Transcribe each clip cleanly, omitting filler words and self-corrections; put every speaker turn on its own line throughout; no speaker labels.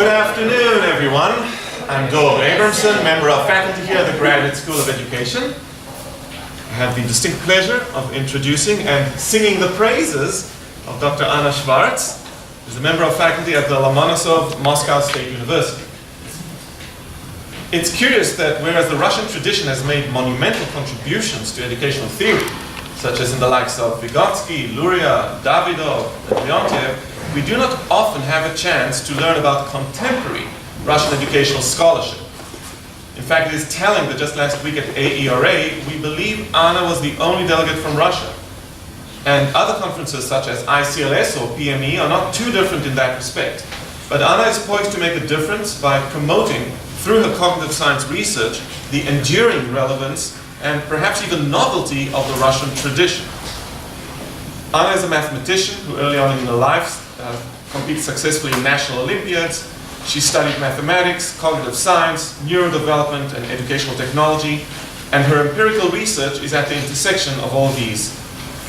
Good afternoon, everyone. I'm Doyle Abramson, member of faculty here at the Graduate School of Education. I have the distinct pleasure of introducing and singing the praises of Dr. Anna Shvarts, who's a member of faculty at the Lomonosov Moscow State University. It's curious that whereas the Russian tradition has made monumental contributions to educational theory, such as in the likes of Vygtosky, Luria, Davidov, and Leontiev, we do not often have a chance to learn about contemporary Russian educational scholarship. In fact, it is telling that just last week at AERA, we believe Anna was the only delegate from Russia. And other conferences such as ICLS or PME are not too different in that respect. But Anna is poised to make a difference by promoting, through her cognitive science research, the enduring relevance and perhaps even novelty of the Russian tradition. Anna is a mathematician who early on in her life competed successfully in national Olympiads. She studied mathematics, cognitive science, neurodevelopment, and educational technology, and her empirical research is at the intersection of all these,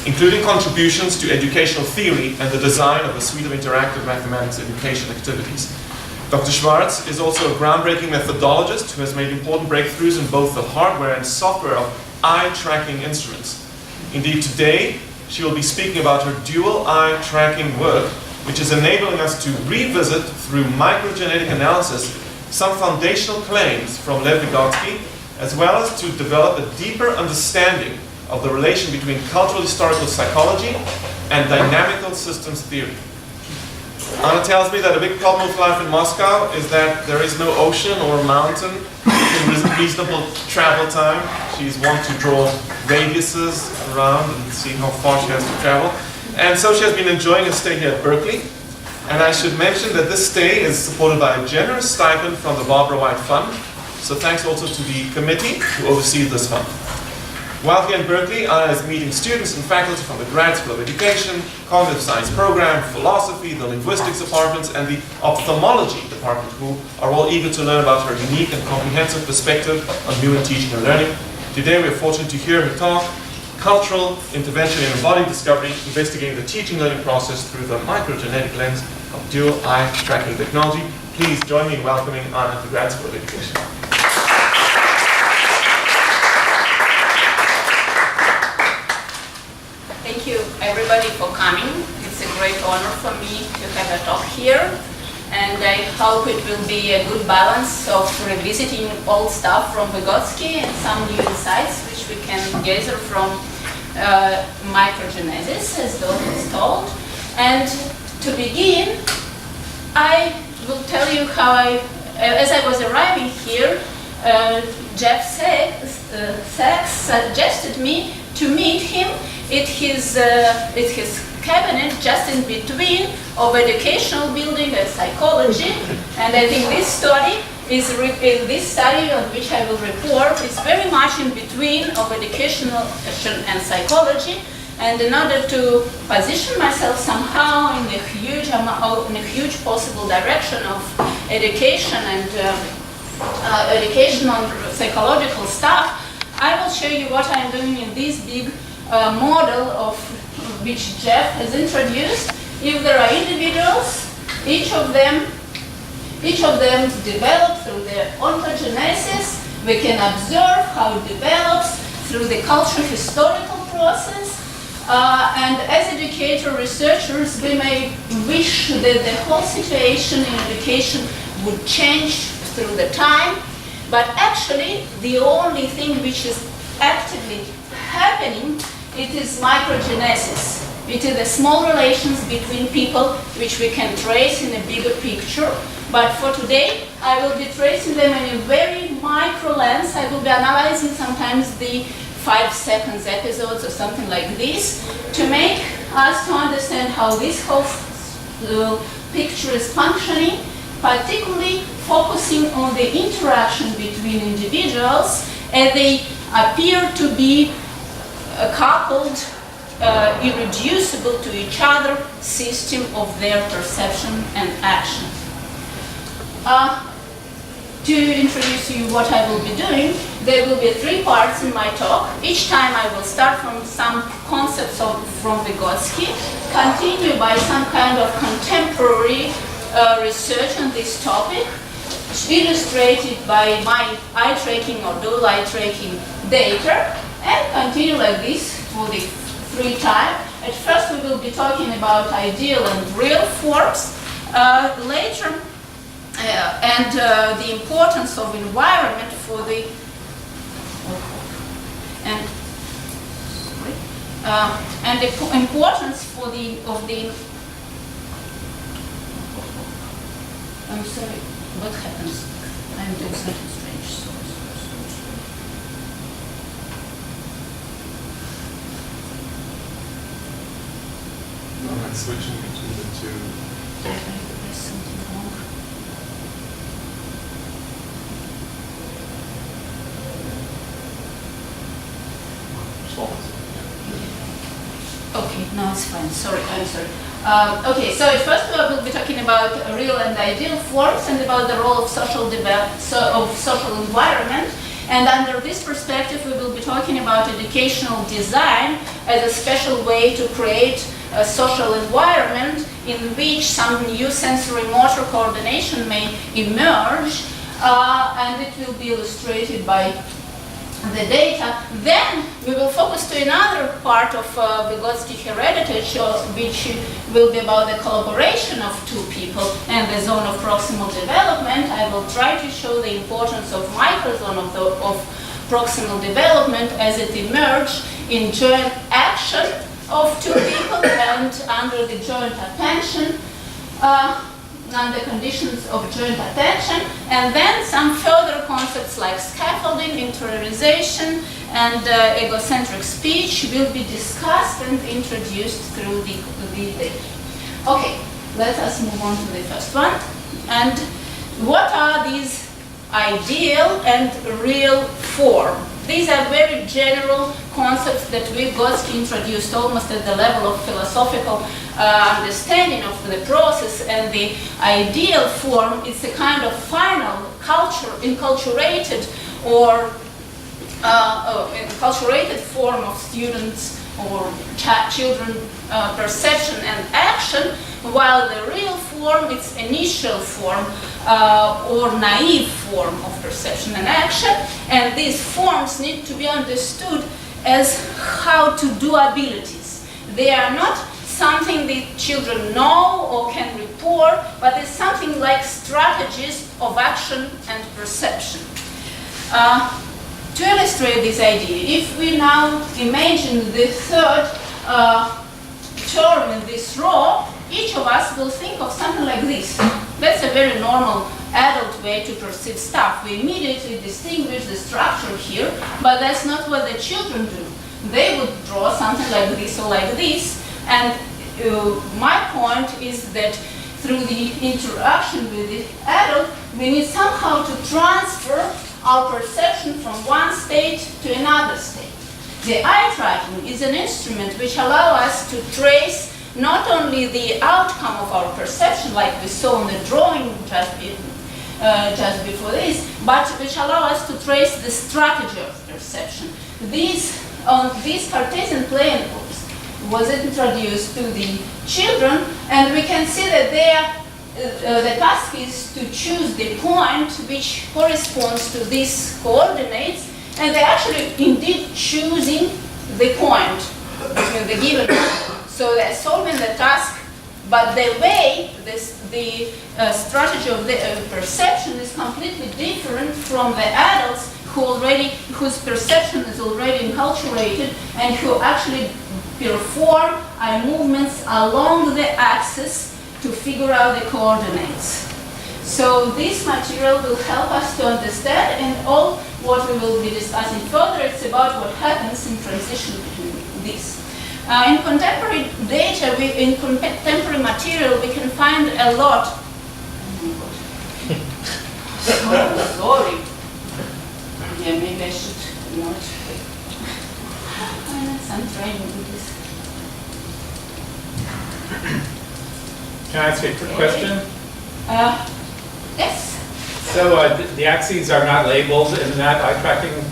including contributions to educational theory and the design of a suite of interactive mathematics education activities. Dr. Shvarts is also a groundbreaking methodologist who has made important breakthroughs in both the hardware and software of eye tracking instruments. Indeed, today, she will be speaking about her dual eye tracking work, which is enabling us to revisit through microgenetic analysis some foundational claims from Vygtosky, as well as to develop a deeper understanding of the relation between cultural historical psychology and dynamical systems theory. Anna tells me that a big problem with life in Moscow is that there is no ocean or mountain in reasonable travel time. She's wont to draw radiuses around and see how far she has to travel. And so she has been enjoying a stay here at Berkeley. And I should mention that this stay is supported by a generous stipend from the Barbara White Fund. So thanks also to the committee who oversees this fund. While here in Berkeley, Anna is meeting students and faculty from the Graduate School of Education, Cognitive Science Program, Philosophy, the Linguistics Department, and the Ophthalmology Department, who are all eager to learn about her unique and comprehensive perspective on human teaching and learning. Today we are fortunate to hear her talk, Cultural Intervention in Embodied Discovery, investigating the teaching learning process through the microgenetic lens of dual eye tracking technology. Please join me in welcoming Anna to Graduate School of Education.
Thank you everybody for coming. It's a great honor for me to have a talk here, and I hope it will be a good balance of revisiting old stuff from Vygotosky and some new insights which we can gather from microgenesis, as Doyle was told. And to begin, I will tell you how as I was arriving here, Jeff Sachs suggested me to meet him at his cabinet just in between of educational building and psychology. And I think this study on which I will report is very much in between of educational and psychology. And in order to position myself somehow in a huge possible direction of education and educational psychological stuff, I will show you what I'm doing in this big model of which Jeff has introduced. If there are individuals, each of them develop through their ontogenesis. We can observe how it develops through the cultural historical process. And as educator researchers, we may wish that the whole situation in education would change through the time. But actually, the only thing which is actively happening, it is microgenesis. It is the small relations between people which we can trace in a bigger picture. But for today, I will be tracing them in a very micro lens. I will be analyzing sometimes the 5 seconds episodes or something like this to make us to understand how this whole picture is functioning, particularly focusing on the interaction between individuals as they appear to be coupled, irreducible to each other system of their perception and action. To introduce you what I will be doing, there will be 3 parts in my talk. Each time I will start from some concepts from Vygotosky, continue by some kind of contemporary research on this topic, illustrated by my eye tracking or dual eye tracking data, and continue like this for the free time. At first we will be talking about ideal and real forms, later and the importance of environment for the and the importance for the I'm sorry, what happens? I'm doing something strange.
I'm switching between the two.
There's something wrong. Okay, no, it's fine. Sorry, I'm sorry. Okay, so first of all, we'll be talking about real and ideal forms and about the role of social environment. And under this perspective, we will be talking about educational design as a special way to create a social environment in which some new sensory motor coordination may emerge, and it will be illustrated by the data. Then we will focus to another part of Vygotsky heritage, which will be about the collaboration of two people and the zone of proximal development. I will try to show the importance of microzone of proximal development as it emerged in joint action of two people and under the joint attention, under conditions of joint attention, and then some further concepts like scaffolding, interiorization, and egocentric speech will be discussed and introduced through the data. Okay, let us move on to the first one. And what are these ideal and real form? These are very general concepts that Vygotsky introduced almost at the level of philosophical understanding of the process, and the ideal form is a kind of final enculturated or enculturated form of students or children perception and action, while the real form is initial form or naive form of perception and action, and these forms need to be understood as how to do abilities. They are not something the children know or can report, but it's something like strategies of action and perception. To illustrate this idea, if we now imagine the third term in this row, each of us will think of something like this. That's a very normal adult way to perceive stuff. We immediately distinguish the structure here, but that's not what the children do. They would draw something like this or like this, and my point is that through the interaction with the adult, we need somehow to transfer our perception from one state to another state. The eye tracking is an instrument which allows us to trace not only the outcome of our perception, like we saw in the drawing just before this, but which allow us to trace the strategy of perception. These Cartesian plane was introduced to the children, and we can see that the task is to choose the point which corresponds to these coordinates, and they're actually indeed choosing the point between the given point. So they're solving the task, but the way the strategy of the perception is completely different from the adults whose perception is already enculturated and who actually perform eye movements along the axis to figure out the coordinates. So this material will help us to understand, and all what we will be discussing further, it's about what happens in transition between these. In contemporary data, in contemporary material, we can find a lot. Sorry. Yeah, maybe I should not. Some training with this.
Can I ask a quick question?
Yes.
So the axes are not labeled in that eye tracking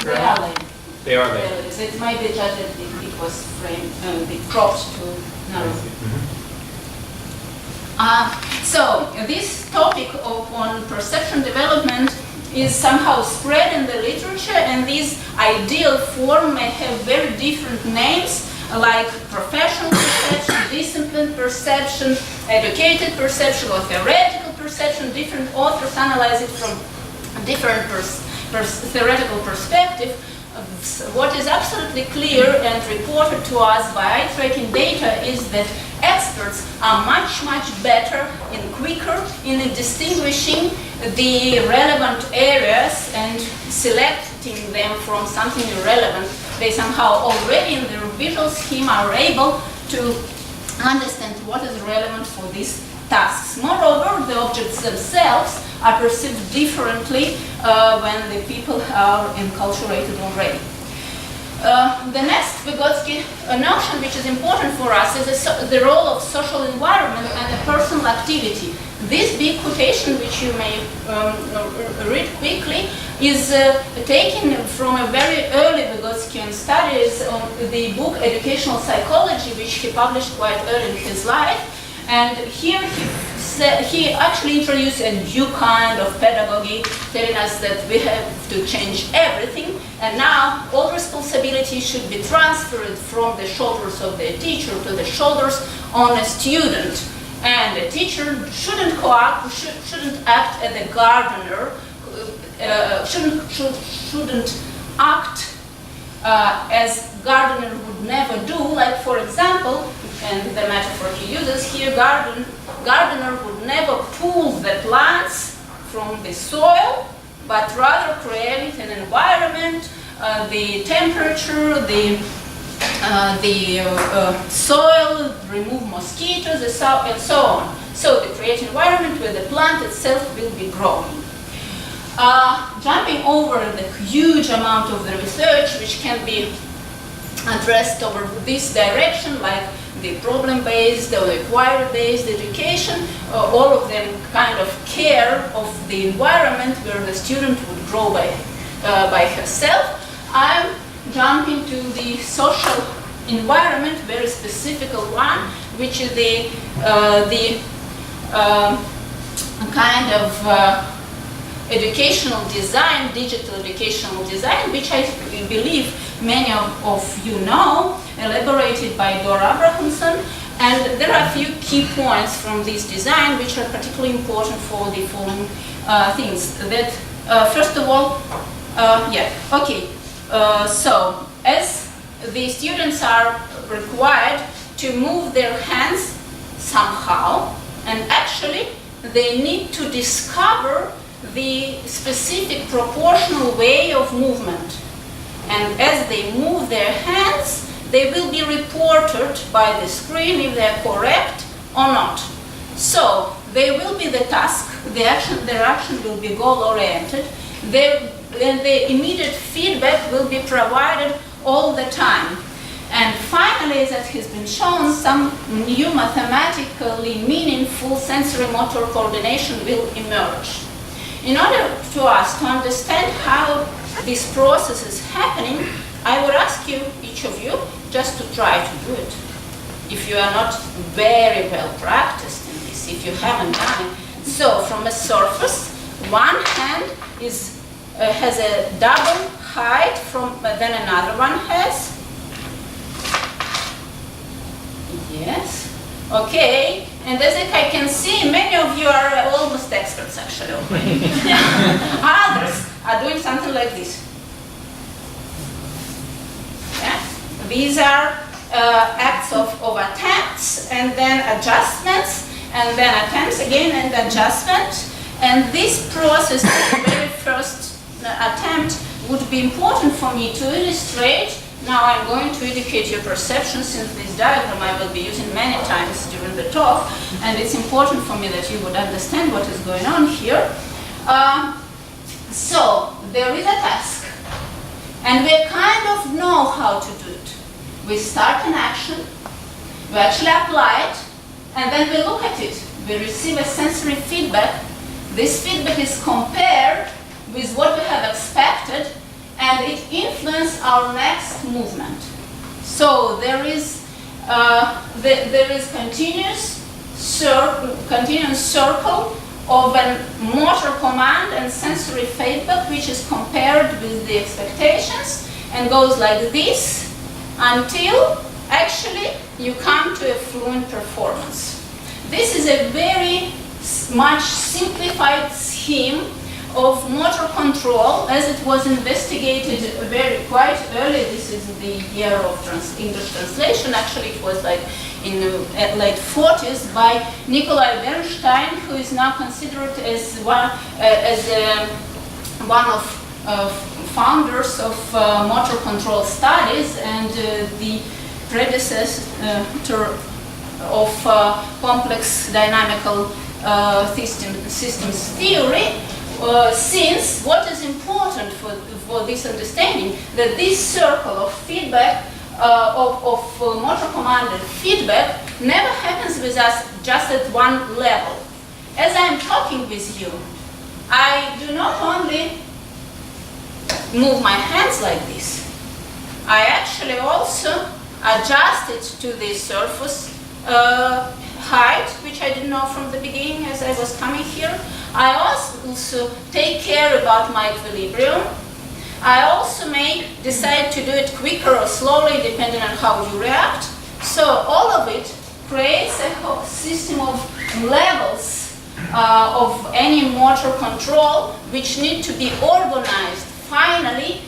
They are labeled.
They are labeled.
It might be just that it was framed, cropped to narrow. So this topic on perception development is somehow spread in the literature, and these ideal form may have very different names, like professional perception, disciplined perception, educated perception, or theoretical perception. Different authors analyze it from different theoretical perspective. What is absolutely clear and reported to us by eye-tracking data is that experts are much, much better and quicker in distinguishing the relevant areas and selecting them from something irrelevant. They somehow already in their visual scheme are able to understand what is relevant for these tasks. Moreover, the objects themselves are perceived differently when the people are enculturated already. The next Vygotsky notion, which is important for us, is the role of social environment and the personal activity. This big quotation, which you may read quickly, is taken from a very early Vygotskian studies on the book Educational Psychology, which he published quite early in his life. And here he actually introduced a new kind of pedagogy, telling us that we have to change everything, and now all responsibility should be transferred from the shoulders of the teacher to the shoulders on a student. And the teacher shouldn't act as a gardener, shouldn't act as gardener would never do. Like, for example, and the metaphor he uses here, gardener would never pull the plants from the soil, but rather create an environment, the temperature, the soil, remove mosquitoes, and so on. So to create an environment where the plant itself will be growing. Jumping over the huge amount of the research which can be addressed over this direction, like the problem-based or acquired-based education, all of them kind of care of the environment where the student would grow by herself. I'm jumping to the social environment, very specific one, which is the kind of educational design, digital educational design, which I believe many of you know, elaborated by Dora Abrahamson. And there are a few key points from this design which are particularly important for the following things. That, first of all, so as the students are required to move their hands somehow, and actually they need to discover the specific proportional way of movement. And as they move their hands, they will be reported by the screen if they are correct or not. So they will be the task, their action will be goal-oriented, and the immediate feedback will be provided all the time. And finally, as it has been shown, some new mathematically meaningful sensory motor coordination will emerge. In order to us to understand how this process is happening, I would ask you, each of you, just to try to do it. If you are not very well practiced in this, if you haven't done it. So from a surface, one hand has a double height than another one has. Yes. Okay. And as I can see, many of you are almost experts actually already. Others are doing something like this. Yeah? These are acts of attempts and then adjustments, and then attempts again and adjustment. And this process, the very first attempt, would be important for me to illustrate. Now I'm going to educate your perception, since this diagram I will be using many times during the talk, and it's important for me that you would understand what is going on here. So there is a task, and we kind of know how to do it. We start an action, we actually apply it, and then we look at it. We receive a sensory feedback. This feedback is compared with what we have expected, and it influences our next movement. So there is continuous continuous circle of a motor command and sensory feedback which is compared with the expectations and goes like this until actually you come to a fluent performance. This is a very much simplified scheme of motor control as it was investigated quite early. This is the year of English translation. Actually, it was like in the late 40s by Nikolai Bernstein, who is now considered as one of founders of motor control studies and the predecessor of complex dynamical systems theory. Since what is important for this understanding, that this circle of feedback, of motor commanded feedback, never happens with us just at one level. As I am talking with you, I do not only move my hands like this, I actually also adjust it to the surface height, which I didn't know from the beginning as I was coming here. I also take care about my equilibrium. I also decide to do it quicker or slowly depending on how you react. So all of it creates a whole system of levels of any motor control which need to be organized finally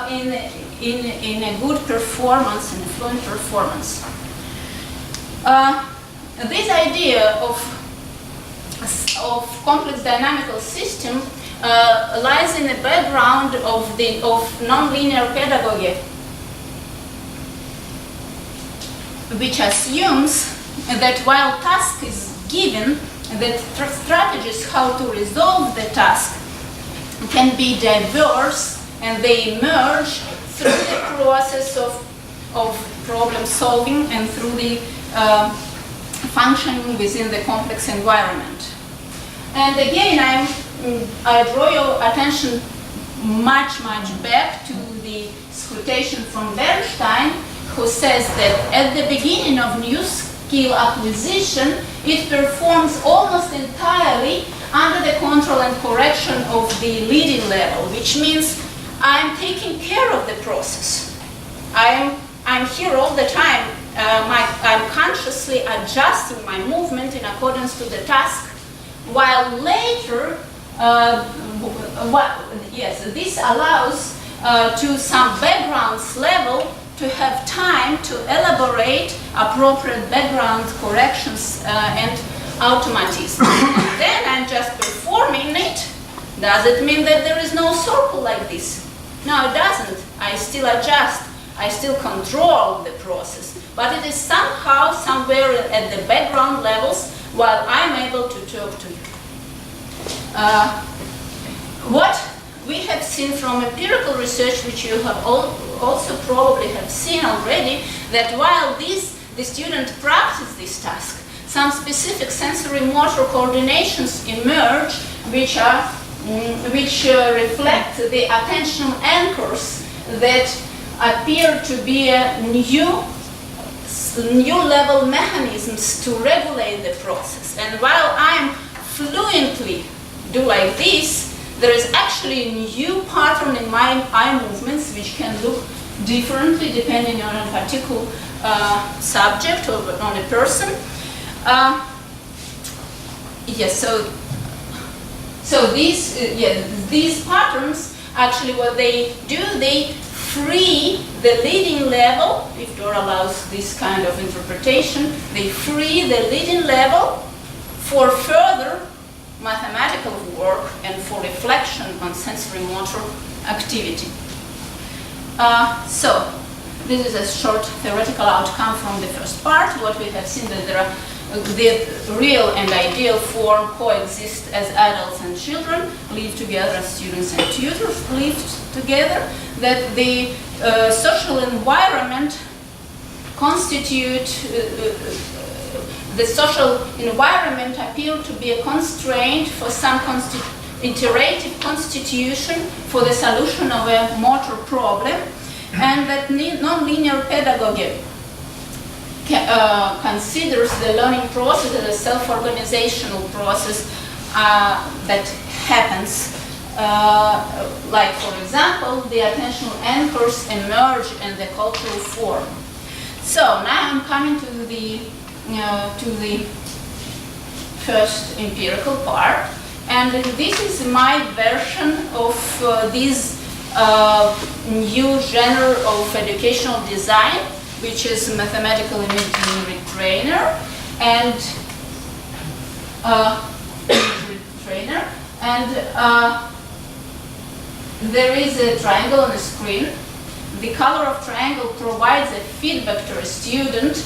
in a good performance, in a fluent performance. This idea of complex dynamical system lies in the background of nonlinear pedagogy, which assumes that while task is given, that strategies how to resolve the task can be diverse and they emerge through the process of problem solving and through the functioning within the complex environment. And again, I draw your attention much back to the quotation from Bernstein, who says that at the beginning of new skill acquisition, it performs almost entirely under the control and correction of the leading level, which means I'm taking care of the process. I'm here all the time. I'm consciously adjusting my movement in accordance to the task, while later, this allows to some backgrounds level to have time to elaborate appropriate background corrections and automatism. And then I'm just performing it. Does it mean that there is no circle like this? No, it doesn't. I still adjust. I still control the process. But it is somehow, somewhere at the background levels, while I'm able to talk to you. What we have seen from empirical research, which you have also probably have seen already, that while the student practice this task, some specific sensory motor coordinations emerge, which reflect the attentional anchors that appear to be new level mechanisms to regulate the process. And while I'm fluently do like this, there is actually a new pattern in my eye movements which can look differently depending on a particular subject or on a person. So these patterns, actually what they do, they free the leading level, if Dora allows this kind of interpretation, they free the leading level for further mathematical work and for reflection on sensory motor activity. So this is a short theoretical outcome from the first part. What we have seen that there are the real and ideal form coexist as adults and children, live together as students and tutors live together, that the social environment the social environment appear to be a constraint for some iterative constitution for the solution of a motor problem, and that nonlinear pedagogy considers the learning process as a self-organizational process that happens. Like, for example, the attentional anchors emerge in the cultural form. So now I'm coming to the first empirical part, and this is my version of this new genre of educational design, which is mathematical imagery trainer and there is a triangle on the screen. The color of triangle provides a feedback to a student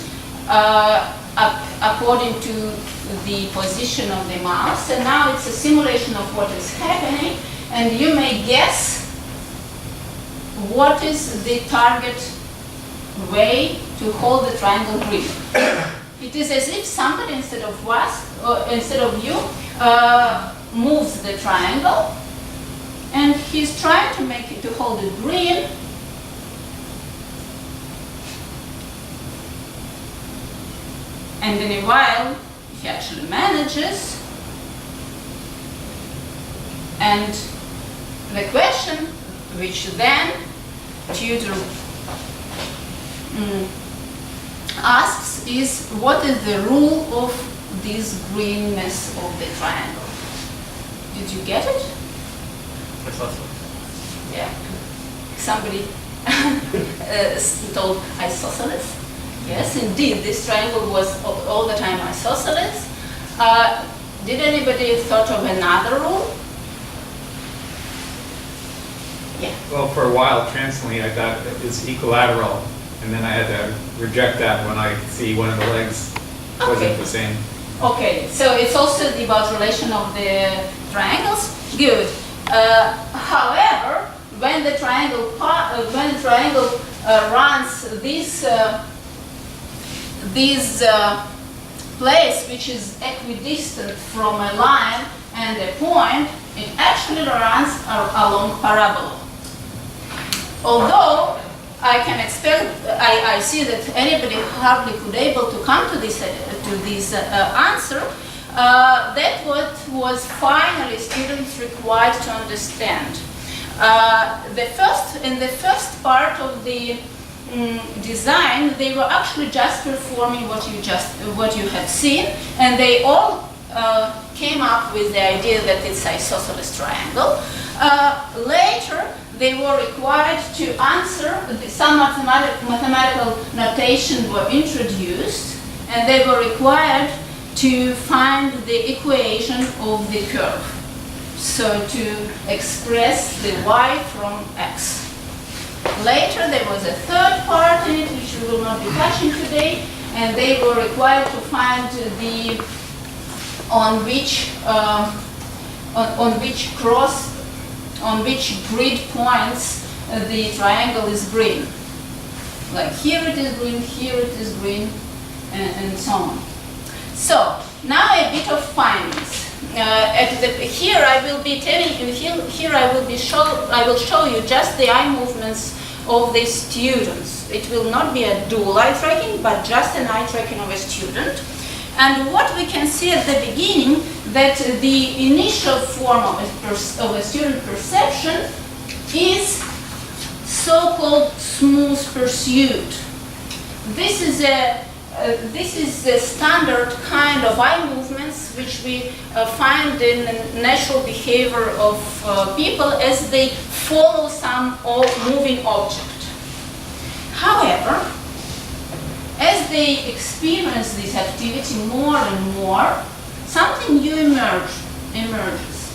according to the position of the mouse. And now it's a simulation of what is happening, and you may guess what is the target way to hold the triangle green. It is as if somebody instead of you moves the triangle, and he's trying to make it to hold it green. And in a while, he actually manages. And the question which then tutor asks is, what is the rule of this greenness of the triangle? Did you get it? Yeah. Somebody told isosceles. Yes, indeed, this triangle was all the time isosceles. Did anybody thought of another rule? Yeah.
Well, for a while, transiently, I thought it's equilateral, and then I had to reject that when I see one of the legs wasn't the same.
Okay, so it's also about relation of the triangles. Good. However, when the triangle runs this place which is equidistant from a line and a point, it actually runs along parabola. Although I can expect, I see that anybody hardly could able to come to this answer. That what was finally students required to understand. In the first part of the design, they were actually just performing what you had seen, and they all came up with the idea that it's isosceles triangle. Later, they were required to answer. Some mathematical notation were introduced, and they were required to find the equation of the curve. So to express the y from x. Later there was a third part in it, which we will not be touching today, and they were required to find the on which grid points the triangle is green. Like here it is green, here it is green, and so on. So now a bit of findings. Here I will be telling you. Here I will show you just the eye movements of the students. It will not be a dual eye tracking, but just an eye tracking of a student. And what we can see at the beginning, that the initial form of a student perception is so-called smooth pursuit. This is the standard kind of eye movements which we find in the natural behavior of people as they follow some moving object. However, as they experience this activity more and more, something new emerges.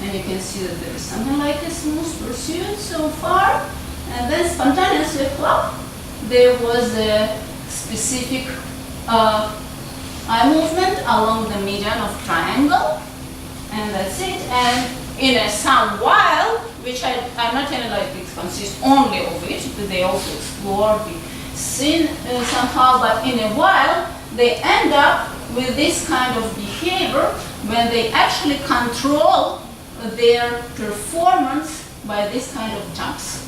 And you can see that there is something like a smooth pursuit so far, and then spontaneously, plop, there was a specific eye movement along the median of triangle, and that's it. And in some while, which I'm not telling like it consists only of it, but they also explore the scene somehow, but in a while they end up with this kind of behavior when they actually control their performance by this kind of jumps.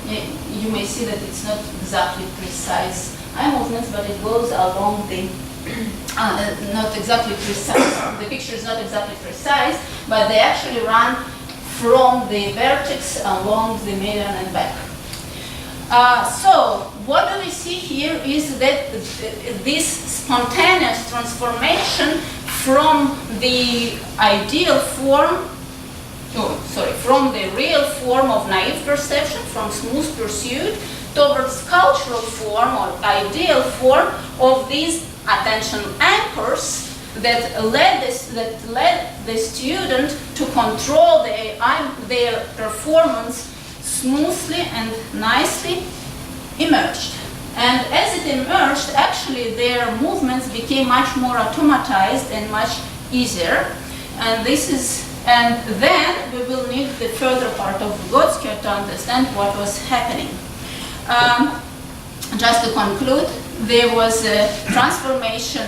You may see that it's not exactly precise eye movements, but it goes along the, not exactly precise. The picture is not exactly precise, but they actually run from the vertex along the median and back. So what do we see here is that this spontaneous transformation from the ideal form, from the real form of naive perception, from smooth pursuit, towards cultural form or ideal form of these attention anchors that led the student to control their performance smoothly and nicely emerged. And as it emerged, actually their movements became much more automatized and much easier. And then we will need the further part of Vygotski to understand what was happening. Just to conclude, there was a transformation.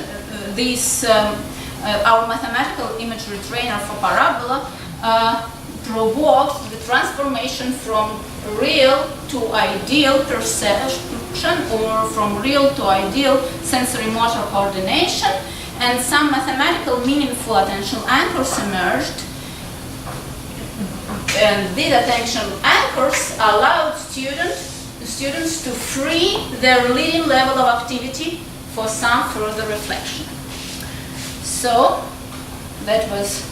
Our mathematical imagery trainer for parabola provoked the transformation from real to ideal perception, or from real to ideal sensory motor coordination, and some mathematical meaningful attentional anchors emerged. And these attentional anchors allowed students to free their leading level of activity for some further reflection. So that was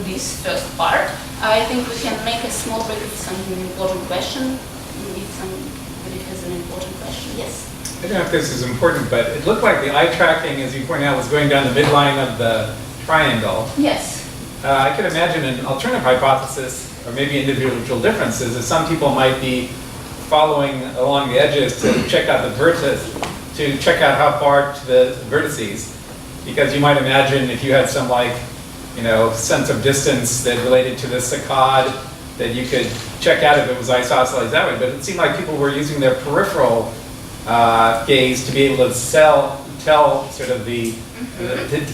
this first part. I think we can make a small break with some important question. If somebody has an important question, yes.
I don't know if this is important, but it looked like the eye tracking, as you pointed out, was going down the midline of the triangle.
Yes.
I could imagine an alternative hypothesis, or maybe individual differences, is some people might be following along the edges to check out the vertex, to check out how far to the vertices, because you might imagine if you had some sense of distance that related to the saccade, that you could check out if it was isosceles that way. But it seemed like people were using their peripheral gaze to be able to tell sort of to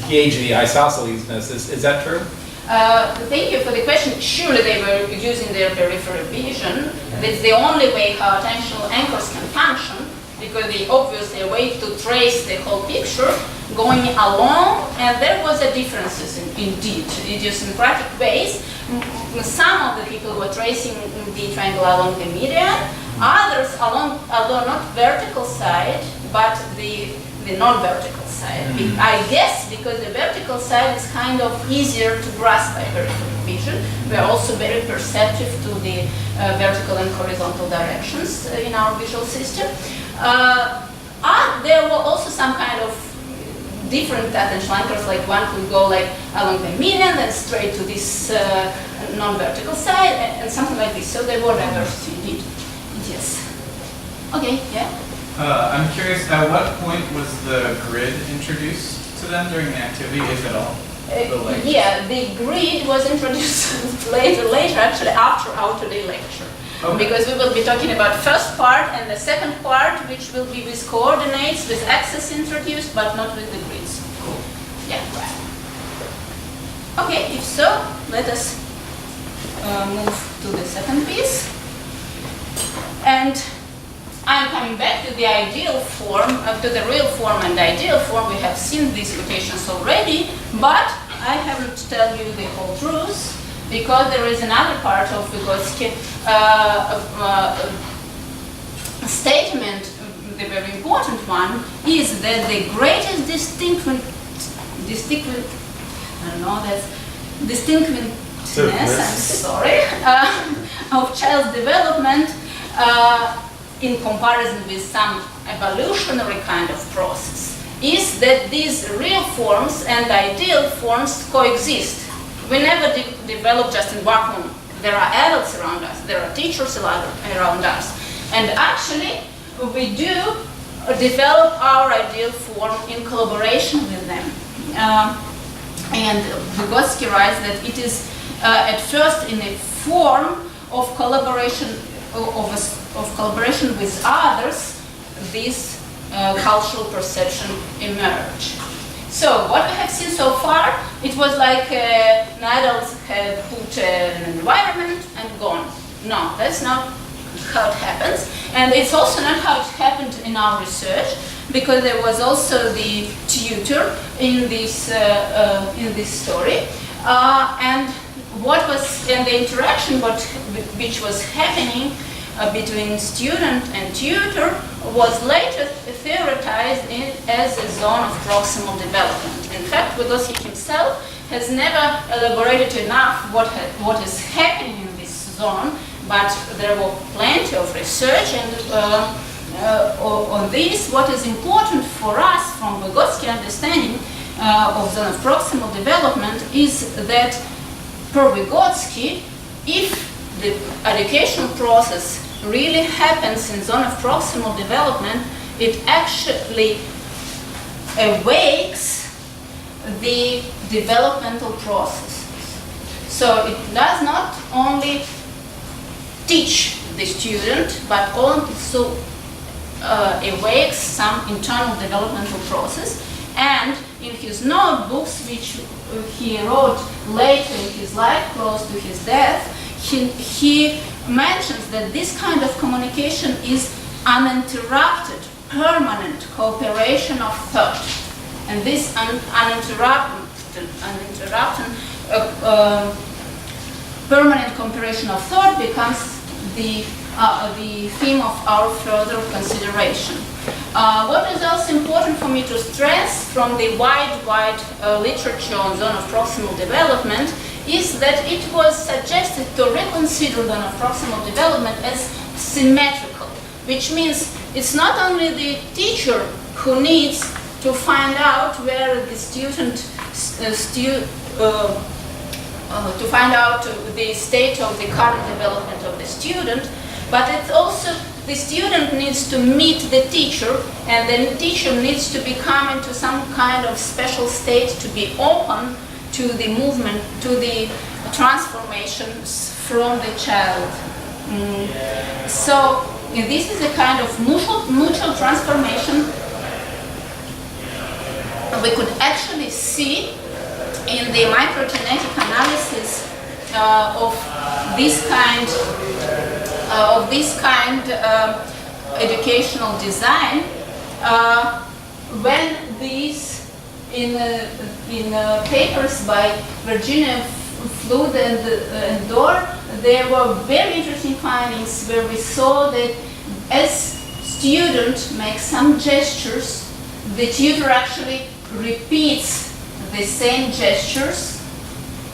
gauge the isoscelesness. Is that true?
Thank you for the question. Surely they were using their peripheral vision. That's the only way how attentional anchors can function, because they obviously a way to trace the whole picture going along, and there was a differences indeed, idiosyncratic ways. Some of the people were tracing the triangle along the median, others along, although not vertical side, but the non-vertical side. I guess because the vertical side is kind of easier to grasp by peripheral vision. We are also very perceptive to the vertical and horizontal directions in our visual system. There were also some kind of different attentional anchors, like one could go along the median, then straight to this non-vertical side, and something like this. So they were diverse indeed. Yes. Okay, yeah?
I'm curious, at what point was the grid introduced to them during the activity, if at all?
Yeah, the grid was introduced later, actually after our today lecture. Okay. Because we will be talking about first part and the second part, which will be with coordinates, with axes introduced, but not with the grids.
Cool.
Yeah, right. Okay, if so, let us move to the second piece. And I'm coming back to the ideal form, to the real form and ideal form. We have seen these quotations already, but I haven't tell you the whole truth, because there is another part of Vygotski statement, the very important one, is that the greatest distinctness, I'm sorry, of child's development in comparison with some evolutionary kind of process is that these real forms and ideal forms coexist. We never develop just in vacuum. There are adults around us, there are teachers around us, and actually we do develop our ideal form in collaboration with them. And Vygotski writes that it is at first in a form of collaboration of collaboration with others, this cultural perception emerge. So what we have seen so far, it was like an adult had put an environment and gone. No, that's not how it happens. And it's also not how it happened in our research, because there was also the tutor in this story. And the interaction which was happening between student and tutor was later theoretized as a zone of proximal development. In fact, Vygotski himself has never elaborated enough what is happening in this zone, but there were plenty of research on this. What is important for us from Vygotsky understanding of zone of proximal development is that per Vygotsky, if the educational process really happens in zone of proximal development, it actually awakes the developmental processes. So it does not only teach the student, but also awakes some internal developmental process. And in his notebooks, which he wrote later in his life, close to his death, he mentions that this kind of communication is uninterrupted, permanent cooperation of thought. And this uninterrupted permanent cooperation of thought becomes the theme of our further consideration. What is also important for me to stress from the wide literature on zone of proximal development is that it was suggested to reconsider zone of proximal development as symmetrical, which means it's not only the teacher who needs to find out where the student to find out the state of the current development of the student, but it's also the student needs to meet the teacher, and the teacher needs to become into some kind of special state to be open to the movement, to the transformations from the child. So this is a kind of mutual transformation we could actually see in the microgenetic analysis of this kind educational design, when these in papers by Virginia Flood and Dorr, there were very interesting findings where we saw that as student makes some gestures, the tutor actually repeats the same gestures,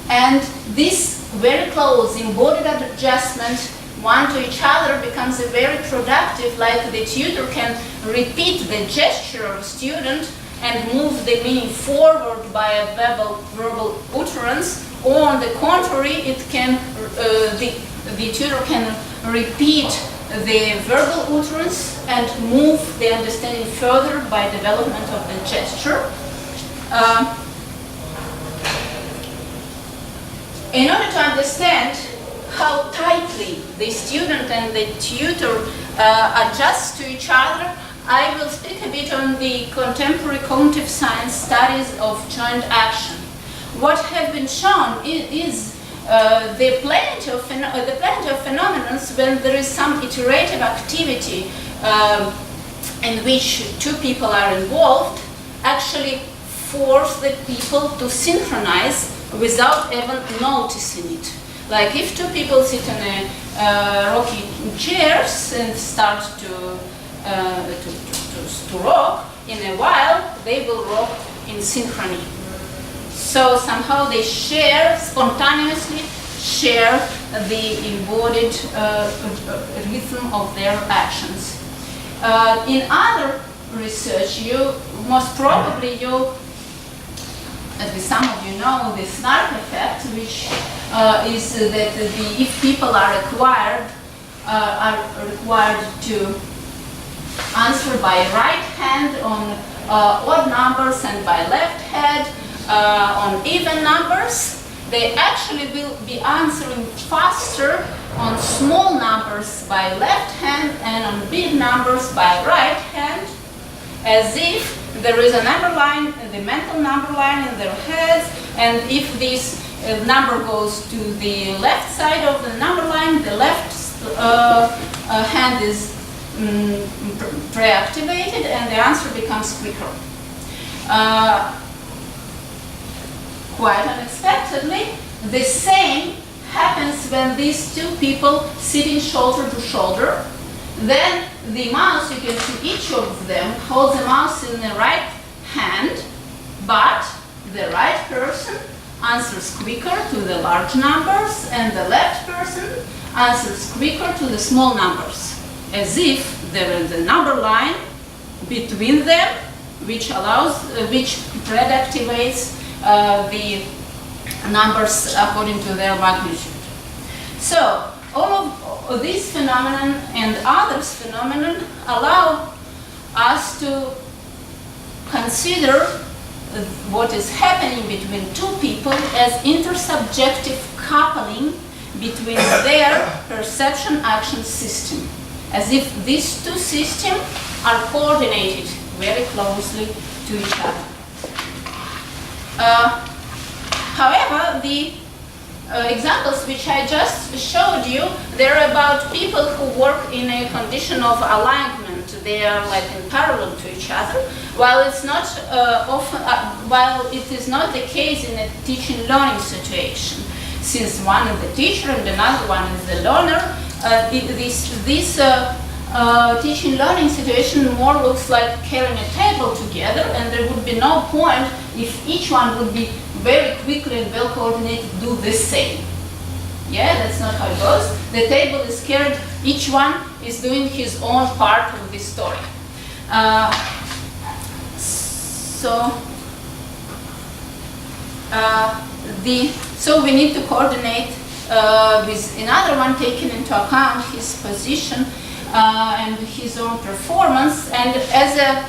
and this very close embodied adjustment one to each other becomes a very productive, like the tutor can repeat the gesture of a student and move the meaning forward by a verbal utterance, or on the contrary, it can the tutor can repeat the verbal utterance and move the understanding further by development of the gesture. In order to understand how tightly the student and the tutor adjust to each other, I will speak a bit on the contemporary cognitive science studies of joint action. What have been shown is the plenty of phenomena when there is some iterative activity in which two people are involved, actually force the people to synchronize without even noticing it. Like if two people sit in rocking chairs and start to rock, in a while they will rock in synchrony. So somehow they spontaneously share the embodied rhythm of their actions. In other research, at least some of you know the snark effect, which is that if people are required to answer by right hand on odd numbers and by left hand on even numbers, they actually will be answering faster on small numbers by left hand and on big numbers by right hand, as if there is a number line, the mental number line in their heads, and if this number goes to the left side of the number line, the left hand is pre-activated and the answer becomes quicker. Quite unexpectedly, the same happens when these two people sitting shoulder to shoulder. Then the mouse, you can see each of them holds the mouse in the right hand, but the right person answers quicker to the large numbers and the left person answers quicker to the small numbers, as if there is a number line between them which pre-activates the numbers according to their magnitude. So all of these phenomena and others phenomena allow us to consider what is happening between two people as intersubjective coupling between their perception action system, as if these two systems are coordinated very closely to each other. However, the examples which I just showed you, they're about people who work in a condition of alignment. They are like in parallel to each other, while it's not while it is not the case in a teaching-learning situation. Since one is the teacher and another one is the learner, this teaching-learning situation more looks like carrying a table together, and there would be no point if each one would be very quickly and well coordinated do the same. Yeah, that's not how it goes. The table is carried, each one is doing his own part of the story. So we need to coordinate with another one, taking into account his position and his own performance. And as a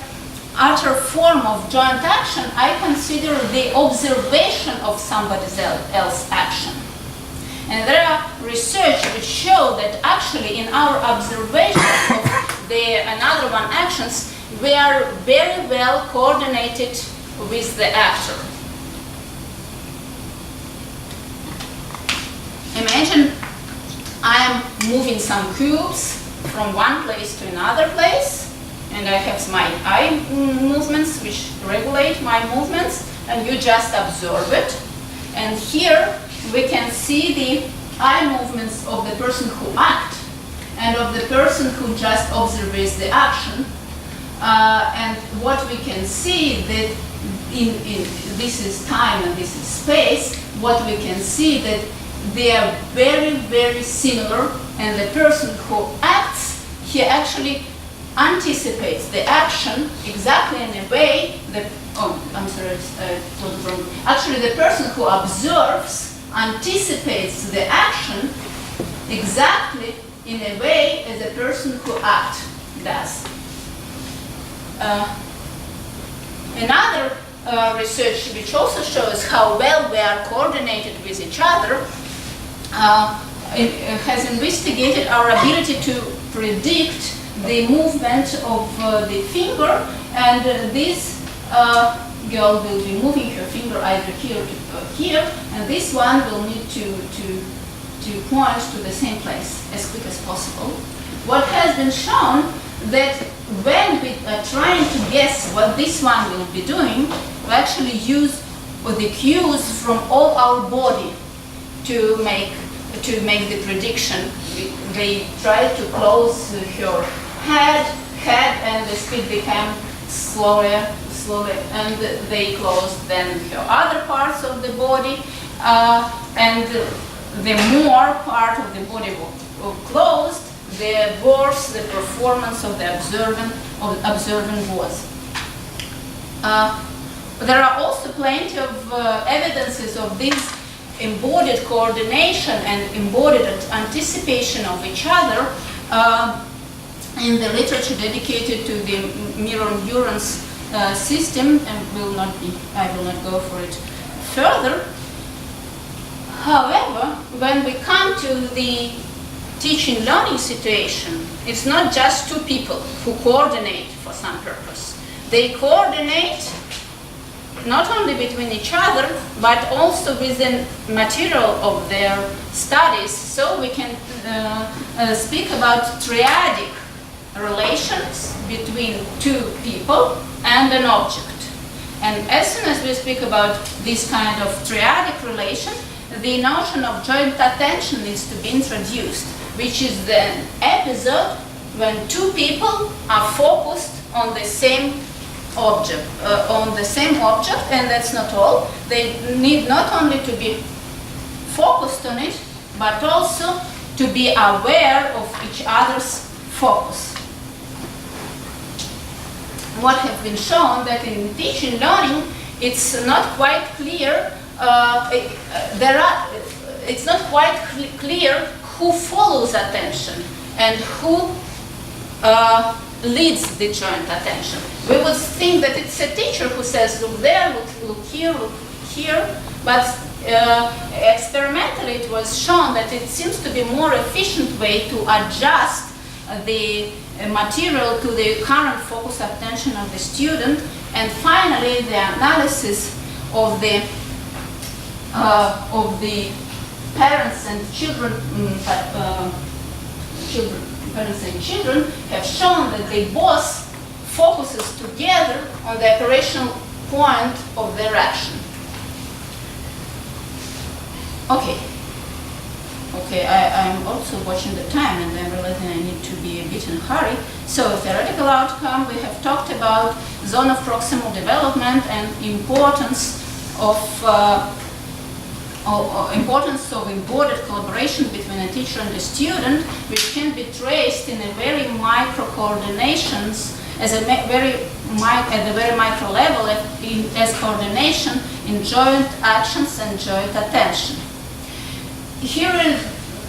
other form of joint action, I consider the observation of somebody else's action. And there are research which show that actually in our observation of another one actions, we are very well coordinated with the actor. Imagine I am moving some cubes from one place to another place, and I have my eye movements which regulate my movements, and you just observe it. And here we can see the eye movements of the person who acts and of the person who just observes the action. And what we can see that in this is time and this is space, what we can see that they are very, very similar, and the person who acts, he actually anticipates the action exactly in a way that, actually the person who observes anticipates the action exactly in a way as the person who acts does. Another research which also shows how well we are coordinated with each other has investigated our ability to predict the movement of the finger, and this girl will be moving her finger either here or here, and this one will need to point to the same place as quick as possible. What has been shown that when we are trying to guess what this one will be doing, we actually use the cues from all our body to make the prediction. They try to close her head, and the speed became slowly, and they closed then her other parts of the body, and the more part of the body was closed, the worse the performance of the observant was. There are also plenty of evidences of this embodied coordination and embodied anticipation of each other in the literature dedicated to the mirror neurons system, and I will not go for it further. However, when we come to the teaching learning situation, it's not just two people who coordinate for some purpose. They coordinate not only between each other, but also within material of their studies. So we can speak about triadic relations between two people and an object. And as soon as we speak about this kind of triadic relation, the notion of joint attention needs to be introduced, which is the episode when two people are focused on the same object, and that's not all. They need not only to be focused on it, but also to be aware of each other's focus. What has been shown that in teaching learning, it's not quite clear. It's not quite clear who follows attention and who leads the joint attention. We would think that it's a teacher who says, look there, look here, but experimentally it was shown that it seems to be a more efficient way to adjust the material to the current focus attention of the student. And finally, the analysis of the parents and children, parents and children have shown that they both focuses together on the operational point of their action. Okay, I'm also watching the time, and I'm realizing I need to be a bit in a hurry. So, theoretical outcome, we have talked about zone of proximal development and importance of embodied collaboration between a teacher and a student, which can be traced in a very micro coordinations at the very micro level as coordination in joint actions and joint attention.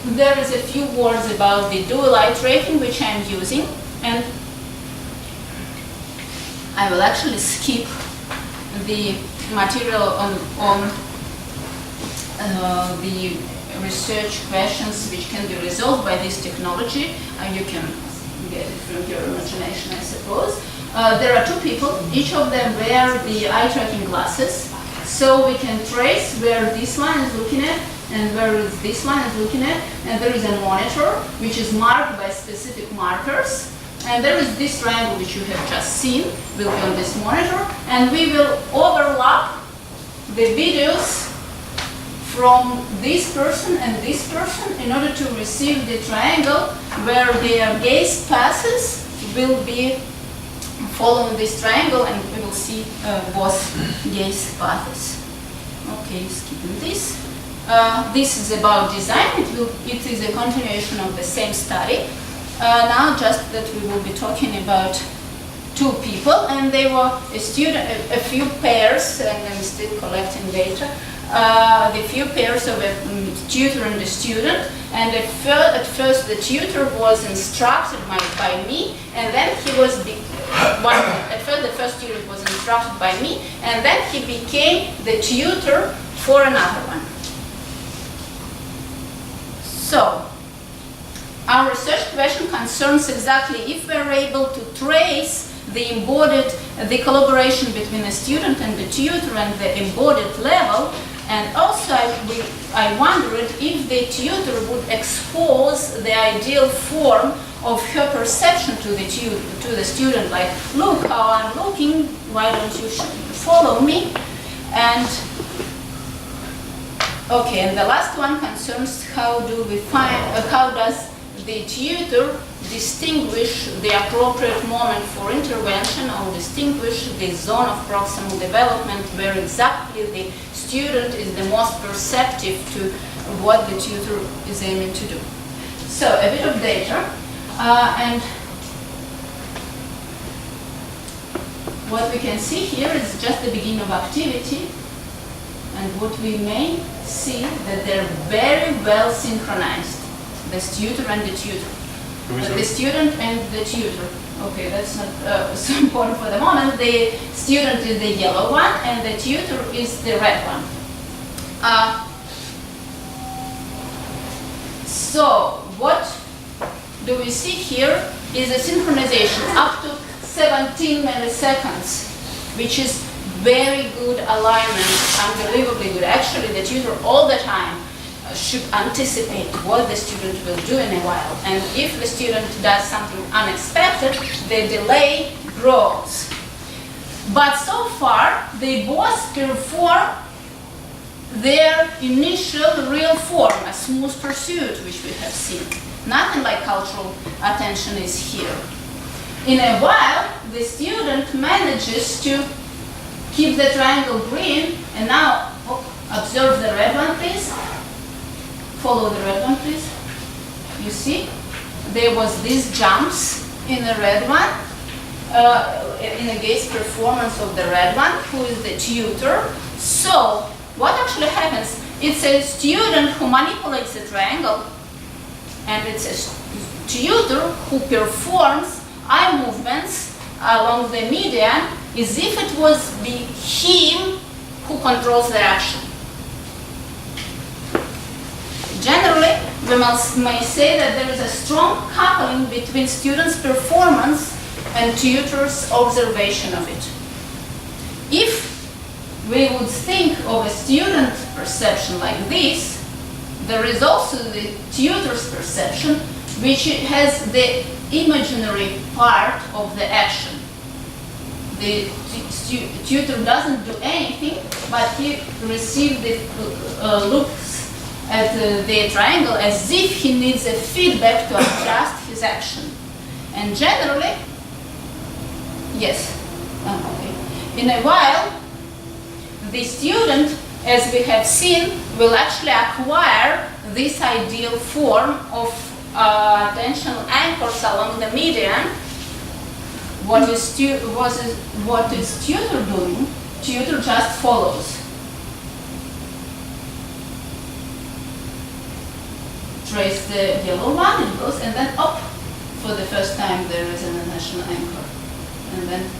There is a few words about the DUET rating which I am using, and I will actually skip the material on the research questions which can be resolved by this technology. You can get it from your imagination, I suppose. There are two people, each of them wear the eye tracking glasses, so we can trace where this one is looking at and where this one is looking at, and there is a monitor which is marked by specific markers, and there is this triangle which you have just seen will be on this monitor, and we will overlap the videos from this person and this person in order to receive the triangle where their gaze passes will be following this triangle, and we will see both gaze paths. Okay, skipping this. This is about design. It is a continuation of the same study. Now just that we will be talking about two people, and they were a few pairs, and I'm still collecting data. The few pairs of a tutor and a student, and at first the tutor was instructed by me, and then he was at first the first student was instructed by me, and then he became the tutor for another one. So, our research question concerns exactly if we are able to trace the collaboration between a student and the tutor and the embodied level, and also I wondered if the tutor would expose the ideal form of her perception to the student, like, look how I'm looking, why don't you follow me? And okay, and the last one concerns how does the tutor distinguish the appropriate moment for intervention, or distinguish the zone of proximal development where exactly the student is the most perceptive to what the tutor is aiming to do. So a bit of data, and what we can see here is just the beginning of activity, and what we may see that they're very well synchronized, the tutor and the tutor. The student and the tutor. Okay, that's not so important for the moment. The student is the yellow one, and the tutor is the red one. So, what do we see here is a synchronization up to 17 milliseconds, which is very good alignment, unbelievably good. Actually, the tutor all the time should anticipate what the student will do in a while. And if the student does something unexpected, the delay grows. But so far, they both perform their initial real form, a smooth pursuit, which we have seen. Nothing like cultural attention is here. In a while, the student manages to keep the triangle green, and now observe the red one, please. Follow the red one, please. You see, there was these jumps in the red one, in a gaze performance of the red one, who is the tutor. So, what actually happens? It's a student who manipulates the triangle, and it's a tutor who performs eye movements along the median as if it was him who controls the action. Generally, we may say that there is a strong coupling between students' performance and tutor's observation of it. If we would think of a student perception like this, there is also the tutor's perception, which has the imaginary part of the action. The tutor doesn't do anything, but he receives the looks at the triangle as if he needs a feedback to adjust his action. And generally, yes, okay. In a while, the student, as we have seen, will actually acquire this ideal form of attentional anchors along the median. What is tutor doing? Tutor just follows. Trace the yellow one, it goes, and then up. For the first time there is an attentional anchor. And then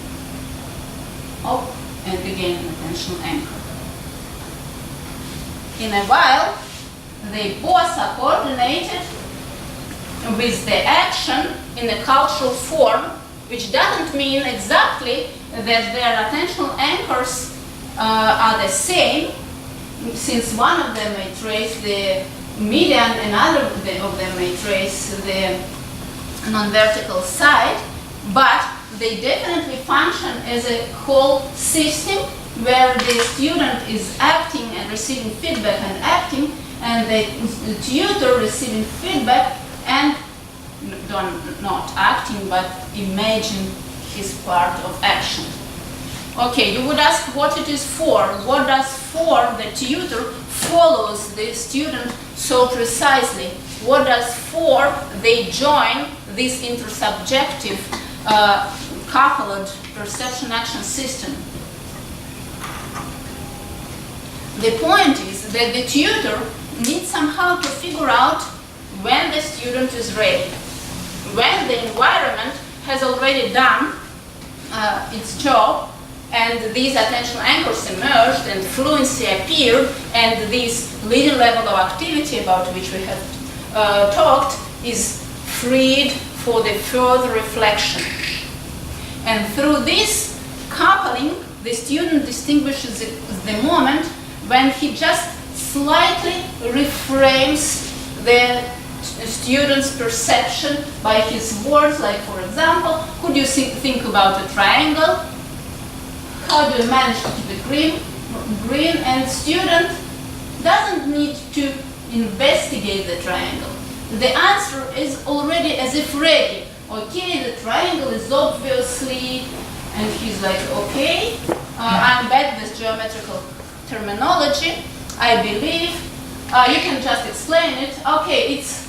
up, and again an attentional anchor. In a while, they both are coordinated with the action in a cultural form, which doesn't mean exactly that their attentional anchors are the same, since one of them may trace the median and other of them may trace the non-vertical side, but they definitely function as a whole system where the student is acting and receiving feedback and acting, and the tutor receiving feedback and not acting but imagine his part of action. Okay, you would ask what it is for. What does for the tutor follows the student so precisely? What does for they join this intersubjective coupled perception action system? The point is that the tutor needs somehow to figure out when the student is ready, when the environment has already done its job, and these attentional anchors emerged and fluency appeared, and this leading level of activity about which we have talked is freed for the further reflection. And through this coupling, the student distinguishes the moment when he just slightly reframes the student's perception by his words, like for example, could you think about a triangle? How do you manage to keep it green? And student doesn't need to investigate the triangle. The answer is already as if ready. Okay, the triangle is obviously, and he's like, okay, I'm bad with geometrical terminology. I believe you can just explain it. Okay, it's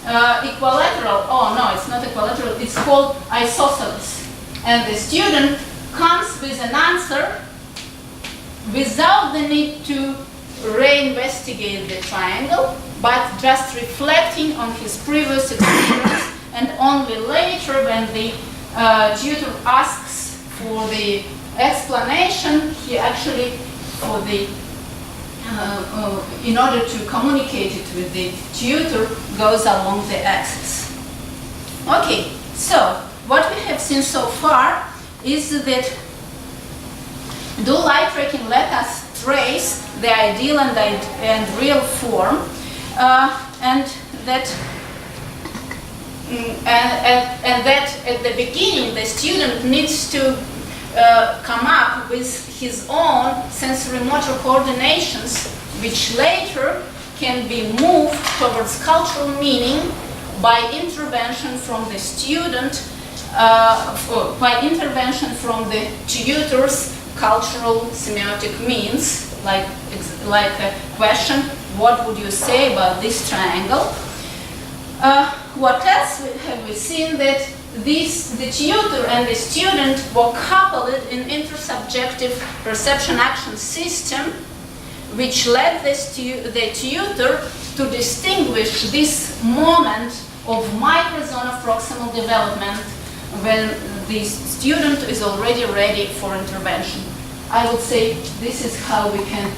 equilateral. Oh no, it's not equilateral. It's called isosceles. And the student comes with an answer without the need to reinvestigate the triangle, but just reflecting on his previous experience, and only later when the tutor asks for the explanation, he actually, for the in order to communicate it with the tutor, goes along the axis. Okay, so what we have seen so far is that Do light tracking let us trace the ideal and real form, and that at the beginning the student needs to come up with his own sensory-motor coordinations, which later can be moved towards cultural meaning by intervention from the student, by intervention from the tutor's cultural semiotic means, like a question, what would you say about this triangle? What else have we seen? That the tutor and the student were coupled in intersubjective perception-action system, which led the tutor to distinguish this moment of microzone of proximal development when the student is already ready for intervention. I would say this is how we can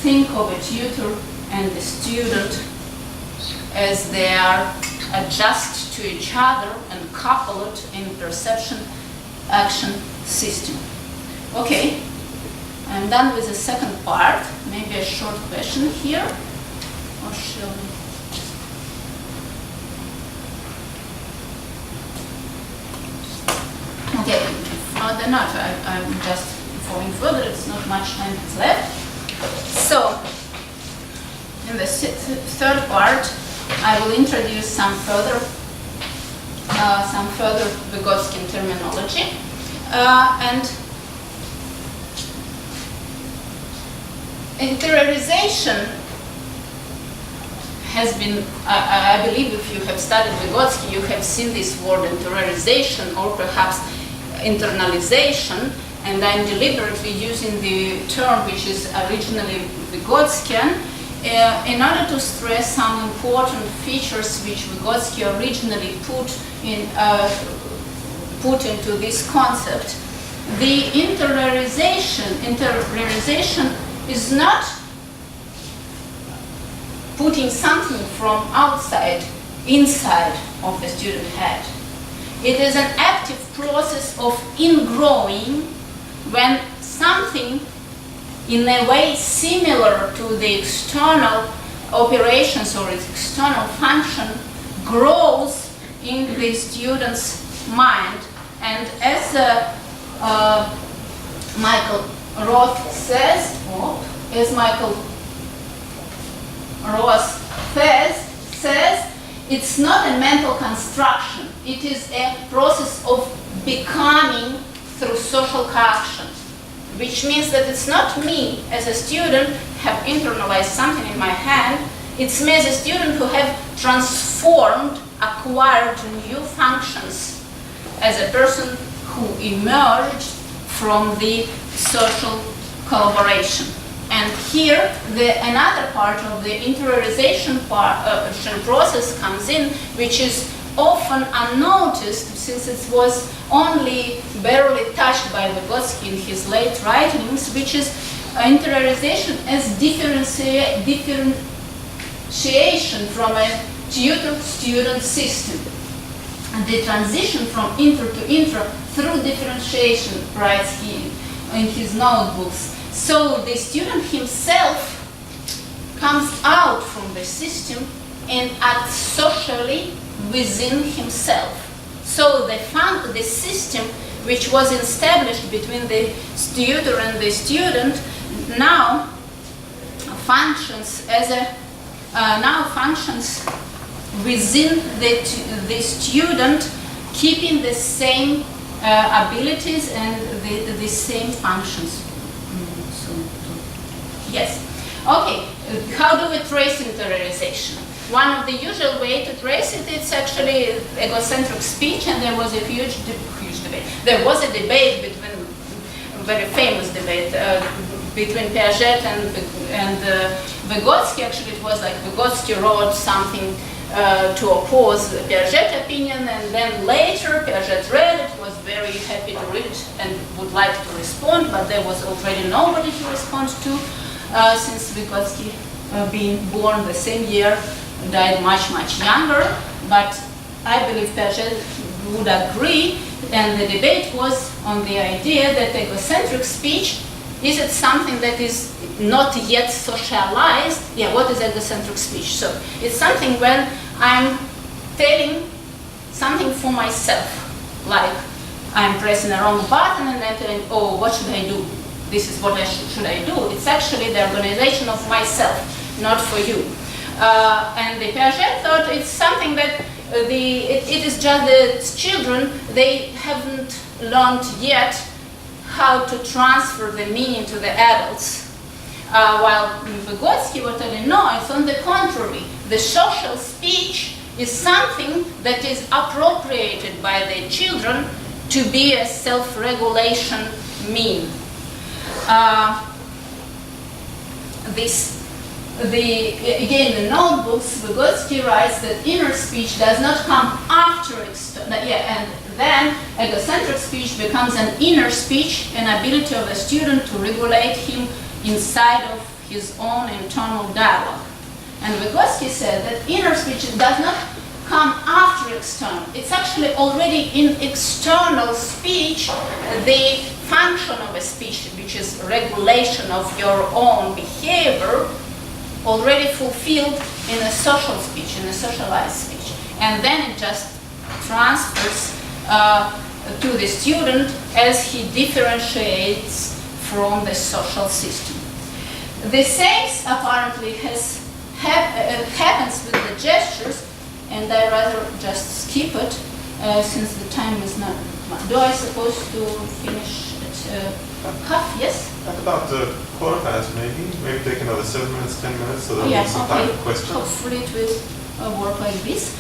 think of a tutor and the student as they are adjust to each other and coupled in perception-action system. Okay, I'm done with the second part. Maybe a short question here, or shall we? Okay, no, not. I'm just going further. It's not much time that's left. So, in the third part, I will introduce some further Vygotskian terminology, and interiorization has been, I believe if you have studied Vygotsky, you have seen this word interiorization or perhaps internalization, and I'm deliberately using the term which is originally Vygotskian in order to stress some important features which Vygotsky originally put into this concept. The interiorization is not putting something from outside, inside of the student head. It is an active process of ingrowing when something in a way similar to the external operations or its external function grows in the student's mind. And as Michael Roth says, it's not a mental construction. It is a process of becoming through social co-action, which means that it's not me as a student have internalized something in my hand. It's me as a student who have transformed, acquired new functions as a person who emerged from the social collaboration. And here, another part of the interiorization process comes in, which is often unnoticed since it was only barely touched by Vygotsky in his late writings, which is interiorization as differentiation from a tutor-student system. And the transition from inter to intra through differentiation, writes he in his notebooks. So the student himself comes out from the system and acts socially within himself. So the system which was established between the tutor and the student now functions within the student, keeping the same abilities and the same functions. Yes. Okay. How do we trace interiorization? One of the usual way to trace it is actually egocentric speech, and there was a huge debate. There was a debate between, a very famous debate between Piaget and Vygotsky. Actually, it was like Vygotsky wrote something to oppose the Piaget opinion, and then later Piaget read it, was very happy to read it, and would like to respond, but there was already nobody to respond to. Since Vygotsky, being born the same year, died much younger, but I believe Piaget would agree, and the debate was on the idea that egocentric speech Is it something that is not yet socialized? Yeah, what is egocentric speech? So it's something when I'm telling something for myself, like I'm pressing a wrong button and I'm telling, oh, what should I do? This is what should I do? It's actually the organization of myself, not for you. And the Piaget thought it's something that it is just that children, they haven't learned yet how to transfer the meaning to the adults. While Vygotsky was telling, no, it's on the contrary. The social speech is something that is appropriated by the children to be a self-regulation mean. Again, the notebooks, Vygotsky writes that inner speech does not come after external, and then egocentric speech becomes an inner speech, an ability of a student to regulate him inside of his own internal dialogue. And Vygotsky said that inner speech does not come after external. It's actually already in external speech, the function of a speech, which is regulation of your own behavior, already fulfilled in a social speech, in a socialized speech. And then it just transfers to the student as he differentiates from the social system. The same apparently happens with the gestures, and I rather just skip it since the time is not much. Do I suppose to finish at half? Yes?
Talk about the quarter past maybe take another 7 minutes, 10 minutes, so that we have some time for questions.
Hopefully it will work like this.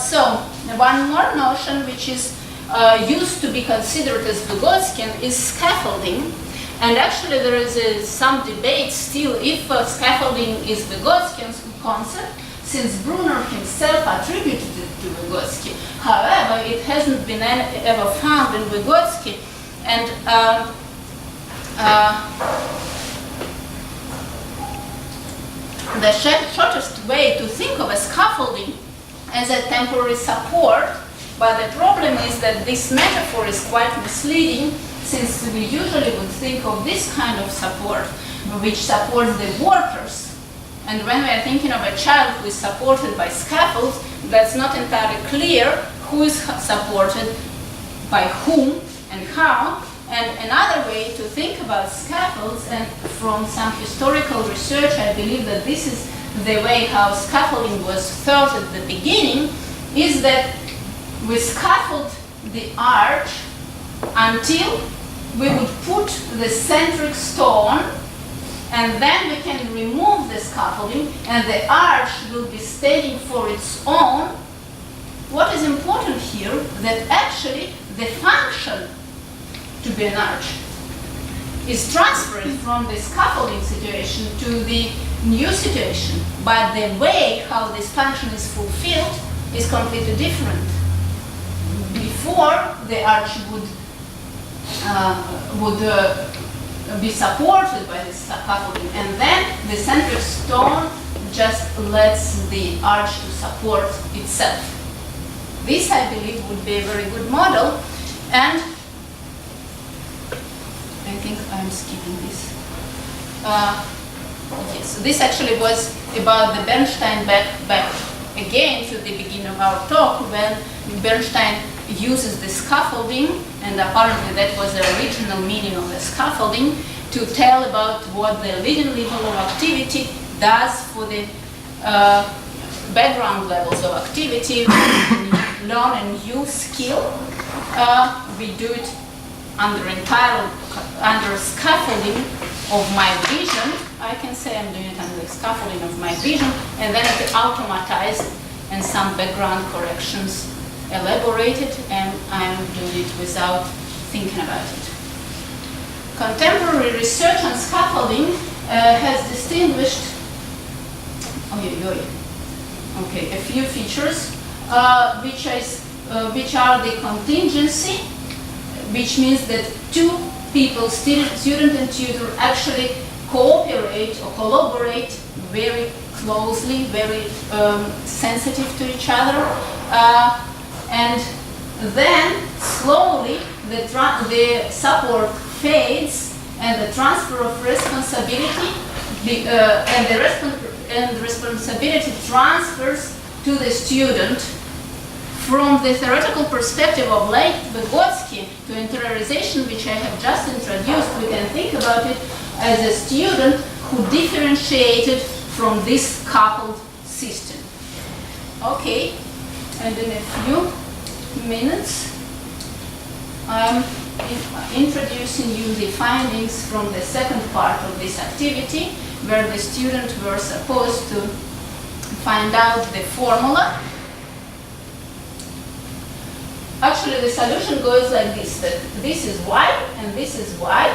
So, one more notion which is used to be considered as Vygotskian is scaffolding. And actually there is some debate still if scaffolding is Vygotskian's concept, since Brunner himself attributed it to Vygotsky. However, it hasn't been ever found in Vygotsky. And the shortest way to think of a scaffolding as a temporary support, but the problem is that this metaphor is quite misleading, since we usually would think of this kind of support, which supports the workers. And when we are thinking of a child who is supported by scaffolds, that's not entirely clear who is supported by whom and how. And another way to think about scaffolds, and from some historical research, I believe that this is the way how scaffolding was thought at the beginning, is that we scaffold the arch until we would put the centric stone, and then we can remove the scaffolding and the arch will be standing for its own. What is important here, that actually the function to be an arch is transferred from the scaffolding situation to the new situation, but the way how this function is fulfilled is completely different. Before, the arch would be supported by the scaffolding, and then the centric stone just lets the arch to support itself. This, I believe, would be a very good model, and I think I'm skipping this. Yes, this actually was about the Bernstein back again to the beginning of our talk, when Bernstein uses the scaffolding, and apparently that was the original meaning of the scaffolding, to tell about what the leading level of activity does for the background levels of activity. Learn a new skill. We do it under scaffolding of my vision. I can say I'm doing it under the scaffolding of my vision, and then it's automatized and some background corrections elaborated, and I'm doing it without thinking about it. Contemporary research on scaffolding has distinguished a few features, which are the contingency, which means that two people, student and tutor, actually cooperate or collaborate very closely, very sensitive to each other, and then slowly the support fades and the transfer of responsibility, and responsibility transfers to the student. From the theoretical perspective of late Vygotsky to interiorization, which I have just introduced, we can think about it as a student who differentiated from this coupled system. Okay, and in a few minutes, I'm introducing you the findings from the second part of this activity, where the students were supposed to find out the formula. Actually, the solution goes like this, that this is y and this is y.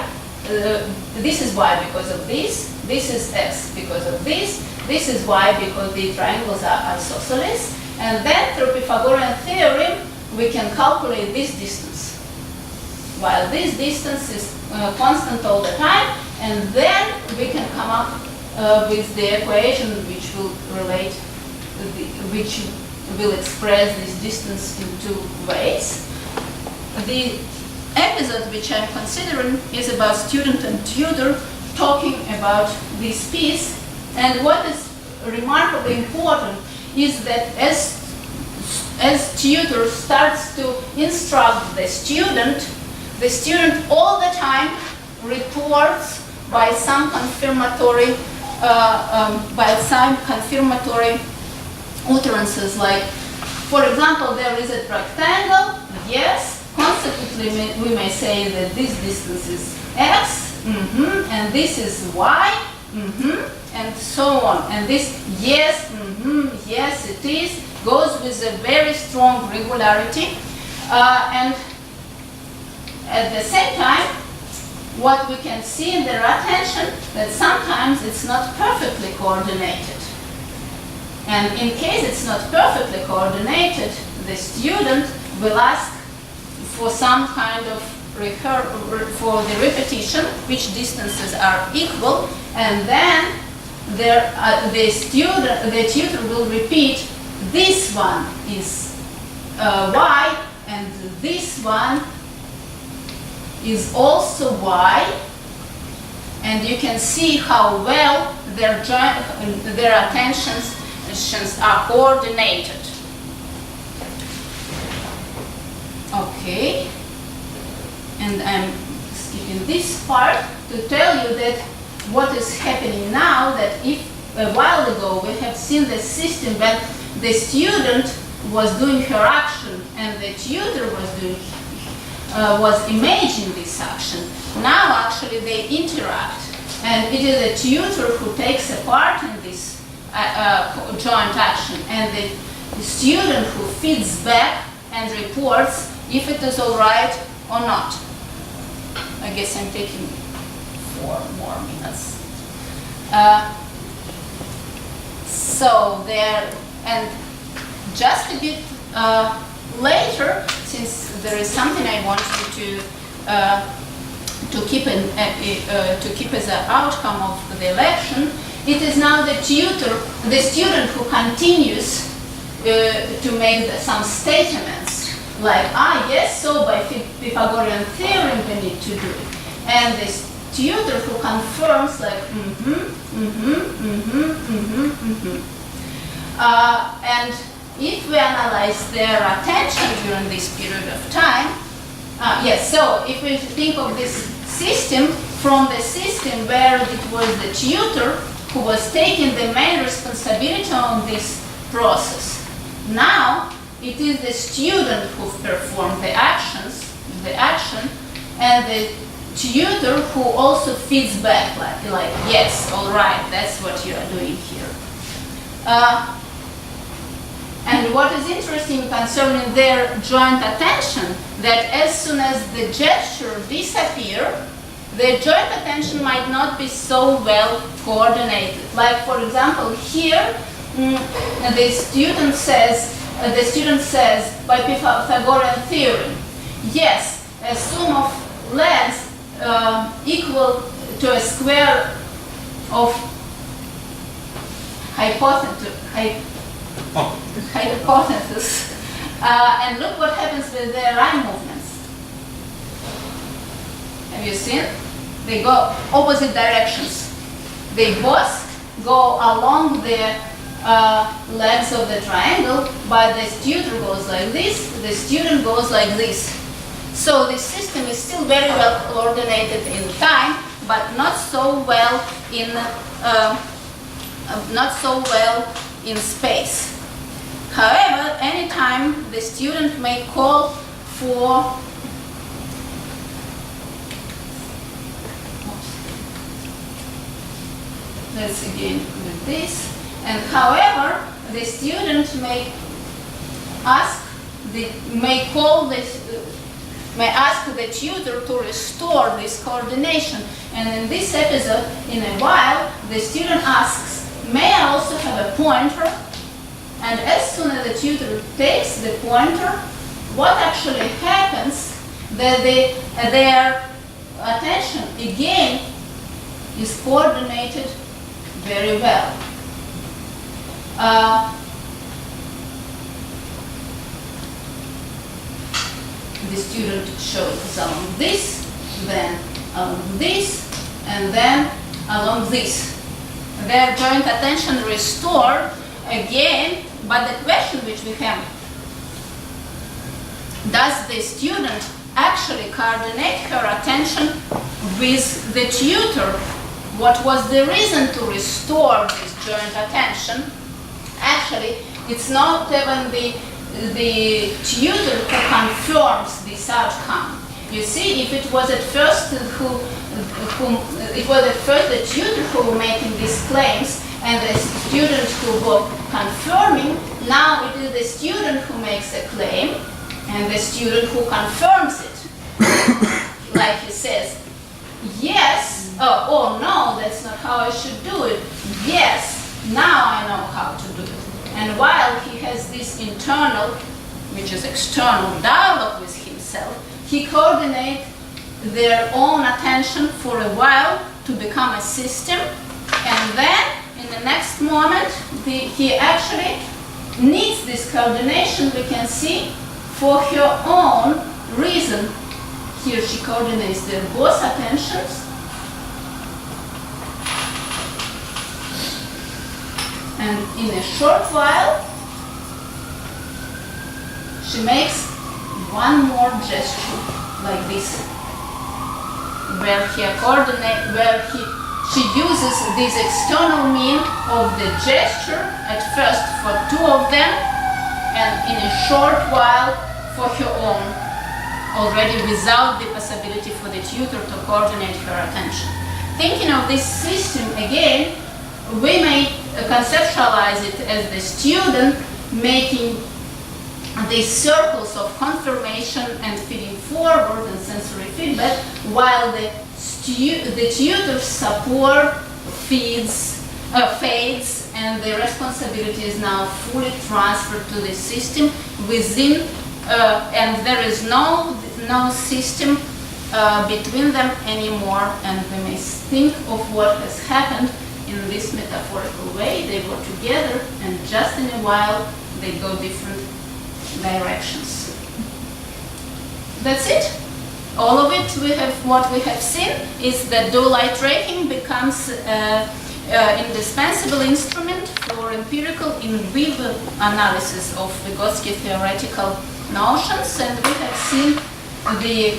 This is y because of this is x because of this is y because the triangles are isosceles, and then through Pythagorean theorem we can calculate this distance, while this distance is constant all the time, and then we can come up with the equation which will relate, which will express this distance in two ways. The episode which I'm considering is about student and tutor talking about this piece, and what is remarkably important is that as tutor starts to instruct the student all the time reports by some confirmatory utterances, like, for example, there is a rectangle, yes, consequently we may say that this distance is x, and this is y, and so on. And this yes, yes it is, goes with a very strong regularity. And at the same time, what we can see in their attention, that sometimes it's not perfectly coordinated. And in case it's not perfectly coordinated, the student will ask for some kind of for the repetition, which distances are equal, and then the tutor will repeat, this one is y, and this one is also y, and you can see how well their attentions are coordinated. Okay, and I'm skipping this part to tell you that what is happening now, that if a while ago we have seen the system when the student was doing her action and the tutor was imaging this action, now actually they interact, and it is a tutor who takes a part in this joint action, and the student who feeds back and reports if it is all right or not. I guess I'm taking 4 more minutes. So there, and just a bit later, since there is something I want you to keep as an outcome of the election, it is now the tutor, the student who continues to make some statements like, yes, so by Pythagorean theorem we need to do it. And the tutor who confirms like, and if we analyze their attention during this period of time, yes, so if we think of this system from the system where it was the tutor who was taking the main responsibility on this process, now it is the student who performed the action, and the tutor who also feeds back, like yes, all right, that's what you are doing here. And what is interesting concerning their joint attention, that as soon as the gesture disappears, the joint attention might not be so well coordinated. Like, for example, here, the student says by Pythagorean theorem, yes, a sum of lengths equal to a square of hypothesis. And look what happens with their eye movements. Have you seen? They go opposite directions. They both go along the legs of the triangle, but the tutor goes like this, the student goes like this. So the system is still very well coordinated in time, but not so well in space. However, anytime the student may call for let's again with this. And however, the student may ask the tutor to restore this coordination. And in this episode, in a while, the student asks, "May I also have a pointer?" And as soon as the tutor takes the pointer, what actually happens that their attention again is coordinated very well. The student shows along this, then along this, and then along this. Their joint attention restored again, but the question which we have, does the student actually coordinate her attention with the tutor? What was the reason to restore this joint attention? Actually, it's not even the tutor who confirms this outcome. You see, if it was at first the tutor who was making these claims and the student who was confirming, now it is the student who makes a claim and the student who confirms it. Like he says, yes, oh no, that's not how I should do it. Yes, now I know how to do it. And while he has this internal, which is external dialogue with himself, he coordinates their own attention for a while to become a system, and then in the next moment he actually needs this coordination, we can see, for her own reason. Here she coordinates their both attentions. And in a short while, she makes one more gesture like this, where she uses this external mean of the gesture at first for two of them, and in a short while for her own, already without the possibility for the tutor to coordinate her attention. Thinking of this system again, we may conceptualize it as the student making these circles of confirmation and feeding forward and sensory feedback, while the tutor's support fades, and the responsibility is now fully transferred to the system within, and there is no system between them anymore, and we may think of what has happened in this metaphorical way. They were together, and just in a while they go different directions. That's it. All of it, what we have seen is that dual-light tracking becomes indispensable instrument for empirical in vivo analysis of Vygotsky theoretical notions, and we have seen the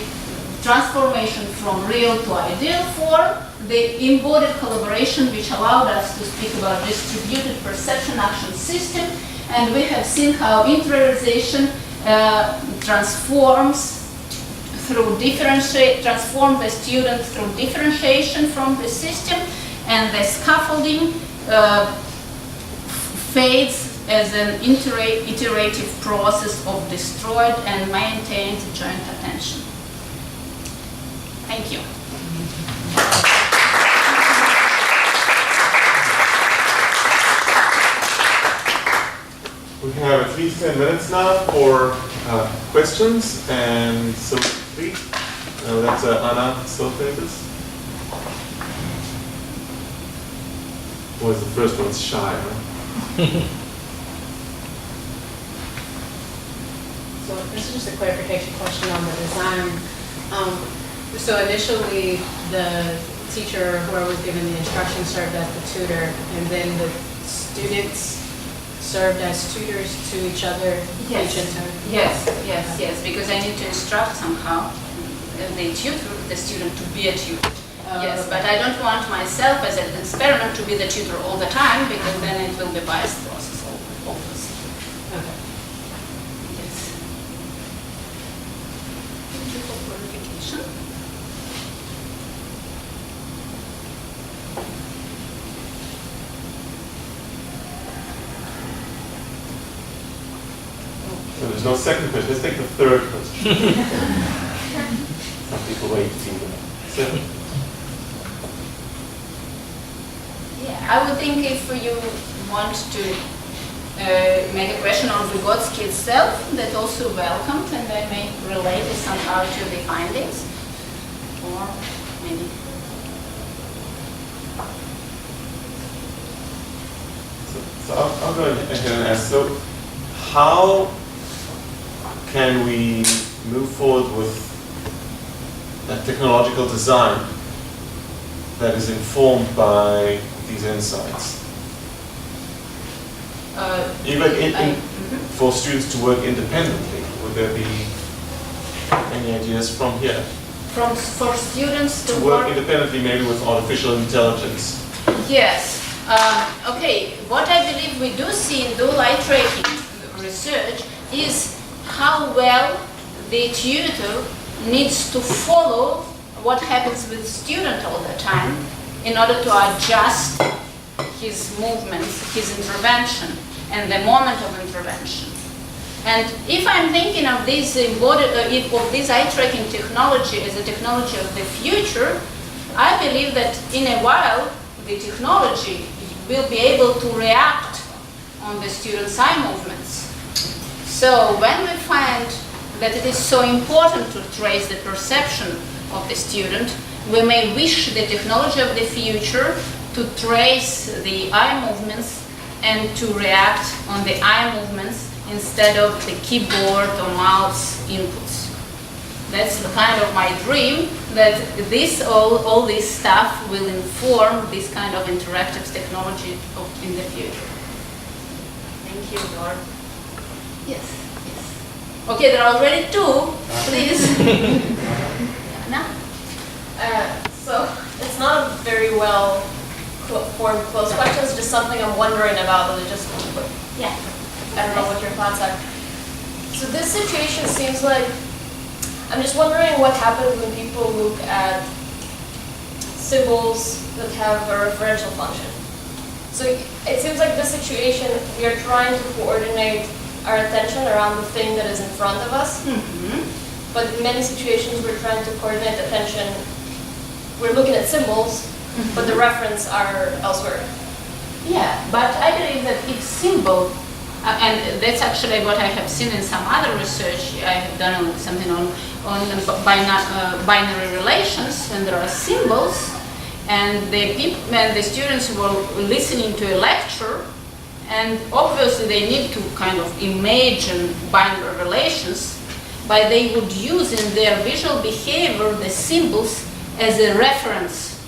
transformation from real to ideal form, the embodied collaboration which allowed us to speak about distributed perception action system, and we have seen how interiorization transform the student through differentiation from the system, and the scaffolding fades as an iterative process of destroyed and maintained joint attention. Thank you.
We have at least 10 minutes now for questions, and so please, that's Anna Sophatis. Was the first one's shy, right?
So this is just a clarification question on the design. So initially, the teacher, whoever was given the instruction, served as the tutor, and then the students served as tutors to each other,
Yes.
each in turn.
Yes, because I need to instruct somehow the tutor, the student to be a tutor. Yes,
okay.
but I don't want myself as an experiment to be the tutor all the time, because then it will be biased process obviously.
Okay.
Yes. Thank you for clarification.
So there's no second question. Let's take the third question. Some people wait to see that.
Yeah, I would think if you want to make a question on Vygotsky itself, that's also welcomed, and I may relate it somehow to the findings, or maybe.
So I'll go ahead and ask. So how can we move forward with a technological design that is informed by these insights? For students to work independently, would there be any ideas from here?
For students
To work independently, maybe with artificial intelligence.
Yes. Okay. What I believe we do see in dual eye tracking research is how well the tutor needs to follow what happens with the student all the time in order to adjust his movements, his intervention, and the moment of intervention. And if I'm thinking of this embodied, of this eye tracking technology as a technology of the future, I believe that in a while the technology will be able to react on the student's eye movements. So when we find that it is so important to trace the perception of the student, we may wish the technology of the future to trace the eye movements and to react on the eye movements instead of the keyboard or mouse inputs. That's the kind of my dream, that all this stuff will inform this kind of interactive technology in the future. Thank you, Lord. Yes. Okay, there are already two. Please. Anna?
So it's not a very well formed closed question. It's just something I'm wondering about.
Yeah.
I don't know what your thoughts are. So this situation seems like, I'm just wondering what happens when people look at symbols that have a referential function. So it seems like this situation, we are trying to coordinate our attention around the thing that is in front of us.
Mm-hmm.
But in many situations, we're trying to coordinate attention. We're looking at symbols, but the reference are elsewhere.
Yeah, but I believe that if symbol, and that's actually what I have seen in some other research. I have done something on binary relations, and there are symbols, and the students were listening to a lecture, and obviously they need to kind of imagine binary relations, but they would use in their visual behavior the symbols as a reference,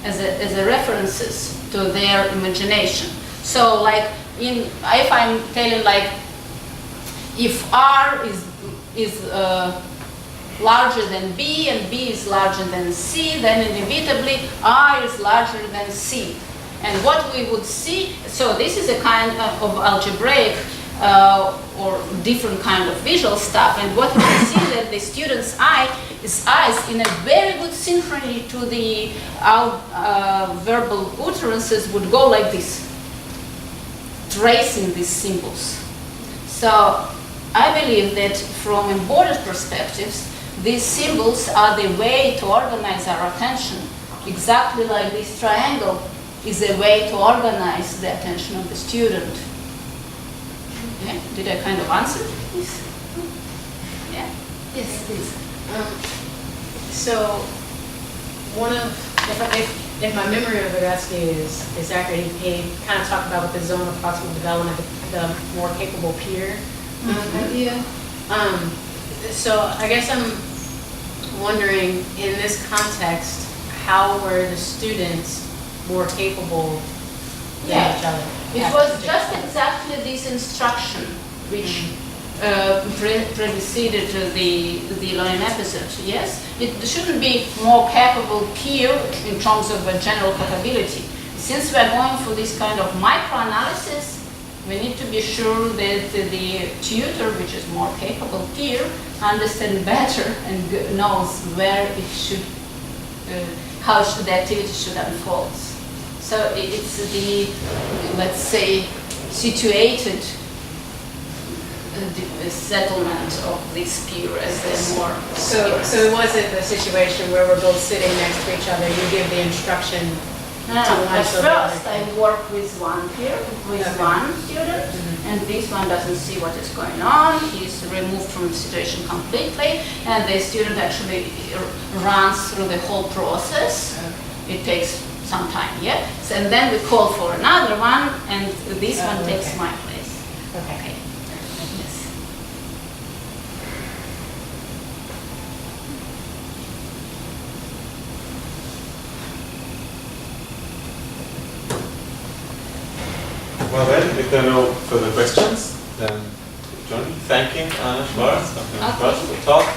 as a references to their imagination. So like if I'm telling like if R is larger than B and B is larger than C, then inevitably R is larger than C. And what we would see, so this is a kind of algebraic or different kind of visual stuff, and what we see that the student's eyes in a very good synchrony to the verbal utterances would go like this, tracing these symbols. So I believe that from embodied perspectives, these symbols are the way to organize our attention, exactly like this triangle is a way to organize the attention of the student. Okay. Did I kind of answer this? Yeah. Yes, please.
So, if my memory of Vygotski is accurate, he kind of talked about with the zone of proximal development, the more capable peer idea. So I guess I'm wondering, in this context, how were the students more capable than
Yeah.
each other?
It was just exactly this instruction which preceded the learning episode, yes? It shouldn't be more capable here in terms of a general capability. Since we are going for this kind of micro-analysis, we need to be sure that the tutor, which is more capable here, understands better and knows where it should, how the activity should unfold. So it's the, let's say, situated settlement of this peer as the more.
So it wasn't the situation where we're both sitting next to each other, you give the instruction to one
At
so the other
first,
can-
I work with one peer, with
Okay.
one student, and this one doesn't see what is going on. He's removed from the situation completely, and the student actually runs through the whole process. It takes some time, yeah? So, and then we call for another one, and this one takes
okay.
my place.
Okay.
Yes.
Well then, if there are no further questions, then join me thanking Anna Shvarts, Dr. Shvarts for the talk.